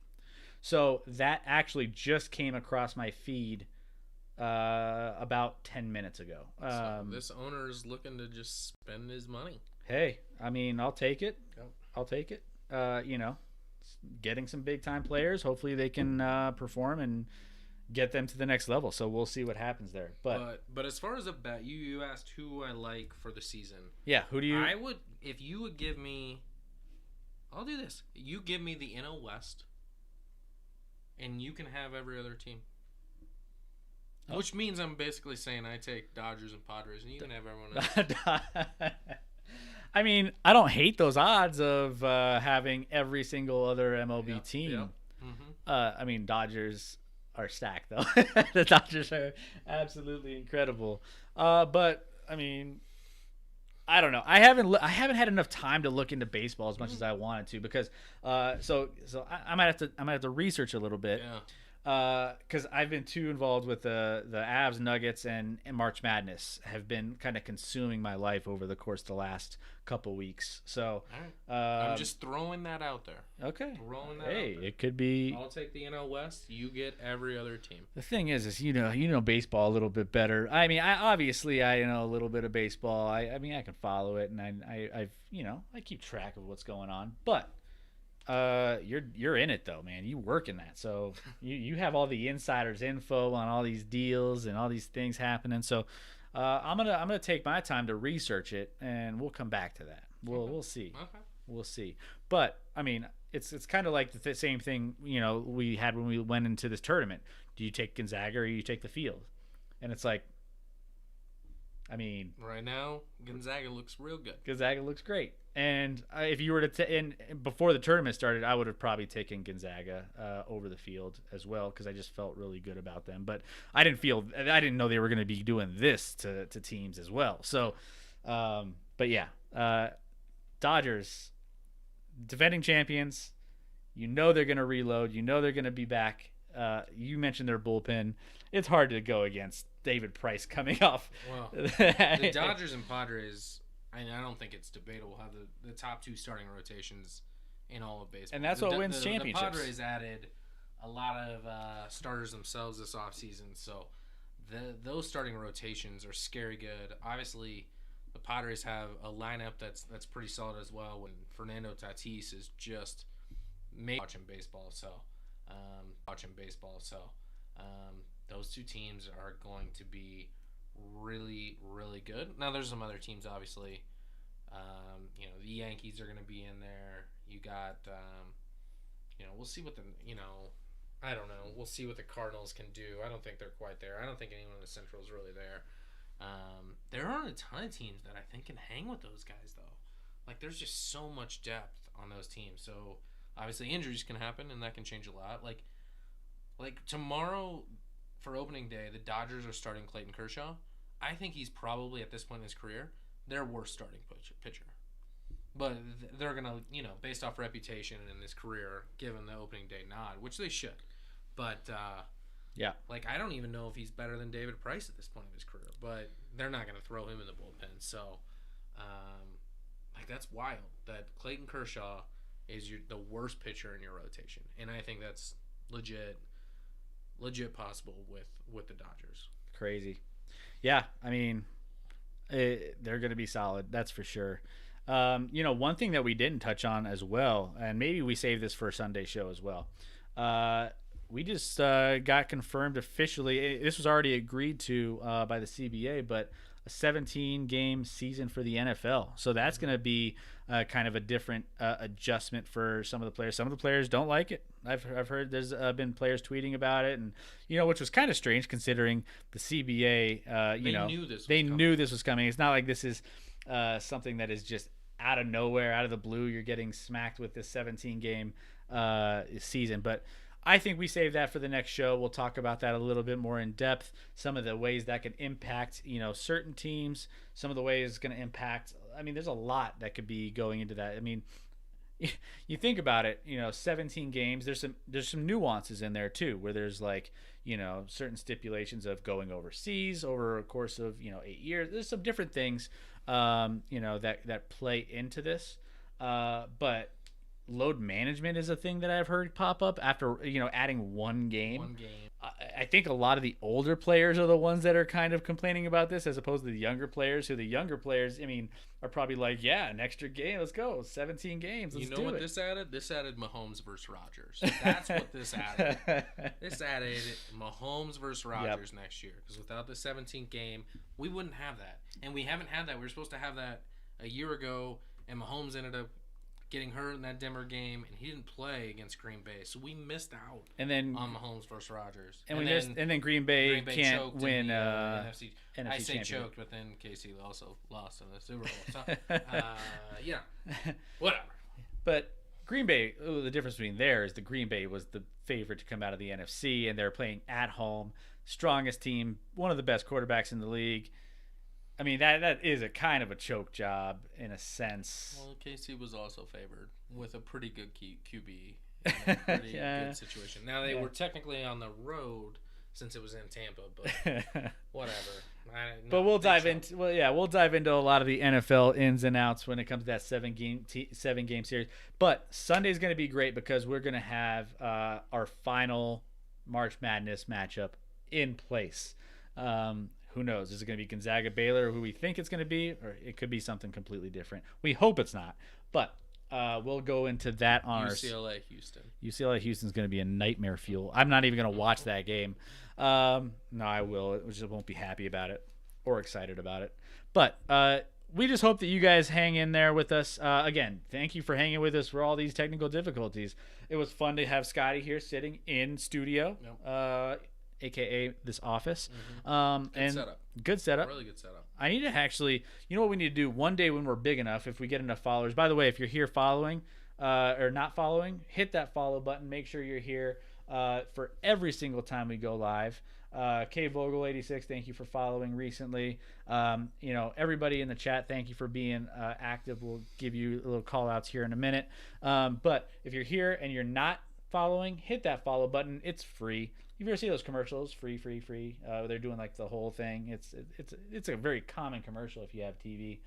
So that actually just came across my feed about 10 minutes ago. So this owner is looking to just spend his money. Hey, I mean, I'll take it. Yep. I'll take it. Getting some big time players. Hopefully they can perform and get them to the next level. So we'll see what happens there. But as far as a bet, you asked who I like for the season. Yeah, who do you? I would, if you would give me, I'll do this. You give me the NL West, and you can have every other team. Oh. Which means I'm basically saying I take Dodgers and Padres, and you can have everyone else. I mean, I don't hate those odds of having every single other MLB team. Yep. Mm-hmm. I mean, Dodgers are stacked, though. The Dodgers are absolutely incredible. But I mean, I don't know. I haven't had enough time to look into baseball as much as I wanted to because so I might have to research a little bit. Yeah. Because I've been too involved with the Avs, Nuggets, and March Madness have been kind of consuming my life over the course of the last couple weeks. So I'm just throwing that out there. Okay. Throwing that out there. It could be. I'll take the NL West. You get every other team. The thing is you know baseball a little bit better. I mean, I know a little bit of baseball. I mean, I can follow it, and I keep track of what's going on, but. You're in it though, man. You work in that, so you have all the insiders info on all these deals and all these things happening. So I'm gonna take my time to research it, and we'll come back to that. We'll see. Okay. We'll see. But I mean, it's kind of like the same thing we had when we went into this tournament. Do you take Gonzaga or you take the field? And it's like, I mean, right now Gonzaga looks real good. Gonzaga looks great. And if you were to before the tournament started, I would have probably taken Gonzaga over the field as well because I just felt really good about them. But I didn't know they were going to be doing this to teams as well. So, but yeah, Dodgers, defending champions. They're going to reload. They're going to be back. You mentioned their bullpen. It's hard to go against David Price coming off. Well, the Dodgers and Padres. I don't think it's debatable how the top two starting rotations in all of baseball. And that's what wins championships. The Padres added a lot of starters themselves this offseason, so those starting rotations are scary good. Obviously, the Padres have a lineup that's pretty solid as well. When Fernando Tatis is just watching baseball, so those two teams are going to be really, really good. Now, there's some other teams, obviously. The Yankees are going to be in there. You got, we'll see what I don't know. We'll see what the Cardinals can do. I don't think they're quite there. I don't think anyone in the Central is really there. There aren't a ton of teams that I think can hang with those guys, though. Like, there's just so much depth on those teams. So, obviously, injuries can happen, and that can change a lot. Like tomorrow, for opening day, the Dodgers are starting Clayton Kershaw. I think he's probably, at this point in his career, their worst starting pitcher. But they're going to, based off reputation and his career, give him the opening day nod, which they should. But, yeah, I don't even know if he's better than David Price at this point in his career. But they're not going to throw him in the bullpen. So, that's wild that Clayton Kershaw is the worst pitcher in your rotation. And I think that's legit possible with the Dodgers. Crazy. Yeah, I mean, they're going to be solid. That's for sure. One thing that we didn't touch on as well, and maybe we save this for a Sunday show as well. we just got confirmed officially. This was already agreed to by the CBA, but a 17-game season for the NFL. So that's going to be kind of a different adjustment for some of the players. Some of the players don't like it. I've heard there's been players tweeting about it, and which was kind of strange considering the CBA. They knew this was coming. It's not like this is something that is just out of nowhere, out of the blue. You're getting smacked with this 17-game season, but I think we save that for the next show. We'll talk about that a little bit more in depth. Some of the ways that can impact, certain teams. Some of the ways it's going to impact. I mean, there's a lot that could be going into that. I mean, you think about it. 17 games. There's some nuances in there too, where there's like certain stipulations of going overseas over a course of 8 years. There's some different things that play into this, but load management is a thing that I've heard pop up after adding one game. I think a lot of the older players are the ones that are kind of complaining about this, as opposed to the younger players. Who the younger players, are probably like, yeah, an extra game, let's go, 17 games. Let's do what it. This added? This added Mahomes versus Rodgers. That's what this added. This added Mahomes versus Rodgers next year, because without the 17th game, we wouldn't have that, and we haven't had that. We were supposed to have that a year ago, and Mahomes ended up getting hurt in that Denver game, and he didn't play against Green Bay, so we missed out. And then on Mahomes versus Rodgers, and then Green Bay can't win NFC. NFC I say champion. choked, but then KC also lost in the Super Bowl. So, whatever. But Green Bay, the difference between there is the Green Bay was the favorite to come out of the NFC, and they're playing at home, strongest team, one of the best quarterbacks in the league. I mean, that is a kind of a choke job in a sense. Well, KC was also favored with a pretty good QB in a pretty good situation. Now, they were technically on the road since it was in Tampa, but whatever. But we'll dive into a lot of the NFL ins and outs when it comes to that seven game series. But Sunday's going to be great because we're going to have our final March Madness matchup in place. Who knows? Is it going to be Gonzaga Baylor, who we think it's going to be, or it could be something completely different? We hope it's not, but we'll go into that on UCLA Houston. UCLA Houston's going to be a nightmare fuel. I'm not even going to watch that game. No, I will. I just won't be happy about it or excited about it. But we just hope that you guys hang in there with us. Again, thank you for hanging with us for all these technical difficulties. It was fun to have Scotty here sitting in studio. Yep. AKA this office. Good setup. Really good setup. I need to actually, what we need to do one day when we're big enough, if we get enough followers. By the way, if you're here following or not following, hit that follow button. Make sure you're here for every single time we go live. K Vogel 86, thank you for following recently. Everybody in the chat, thank you for being active. We'll give you little call outs here in a minute. But if you're here and you're not following, hit that follow button. It's free. You ever see those commercials? Free. They're doing like the whole thing. It's a very common commercial if you have TV.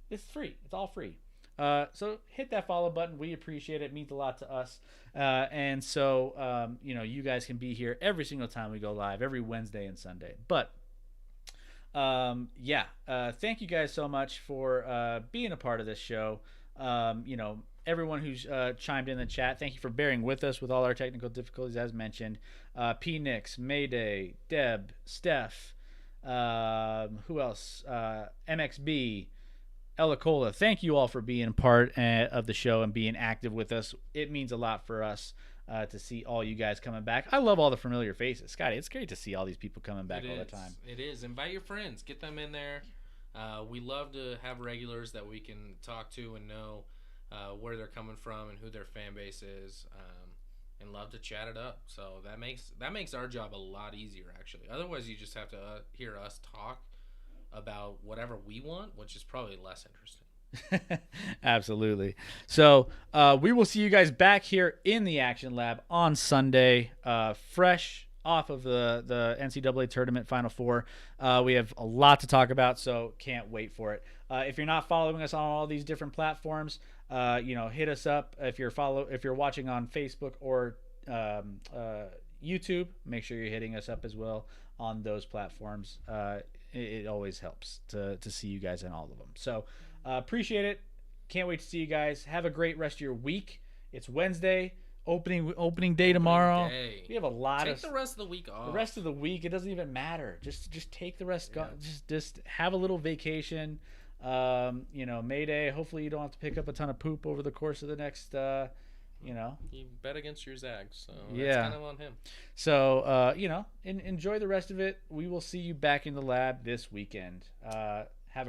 It's free. It's all free. So hit that follow button. We appreciate it. It means a lot to us. And so you guys can be here every single time we go live, every Wednesday and Sunday. But thank you guys so much for being a part of this show. Everyone who's chimed in the chat, thank you for bearing with us with all our technical difficulties, as mentioned. P. Nix, Mayday, Deb, Steph, who else? MXB, Ella Cola. Thank you all for being part of the show and being active with us. It means a lot for us to see all you guys coming back. I love all the familiar faces. Scotty, it's great to see all these people coming back all the time. It is. Invite your friends. Get them in there. We love to have regulars that we can talk to and know where they're coming from and who their fan base is, and love to chat it up. So that makes our job a lot easier, actually. Otherwise, you just have to hear us talk about whatever we want, which is probably less interesting. Absolutely. So we will see you guys back here in the Action Lab on Sunday, fresh off of the NCAA tournament Final Four. We have a lot to talk about, so can't wait for it. If you're not following us on all these different platforms, hit us up. If you're watching on Facebook or YouTube, make sure you're hitting us up as well on those platforms. It always helps to see you guys in all of them. So appreciate it. Can't wait to see you guys. Have a great rest of your week. It's Wednesday. opening day tomorrow. Day. We have a lot Take of the rest of the week off. the rest of the week. It doesn't even matter. Just take the rest. Yeah. Just have a little vacation. May Day. Hopefully you don't have to pick up a ton of poop over the course of the next. He bet against your Zags, so Yeah. that's kind of on him. So enjoy the rest of it. We will see you back in the lab this weekend.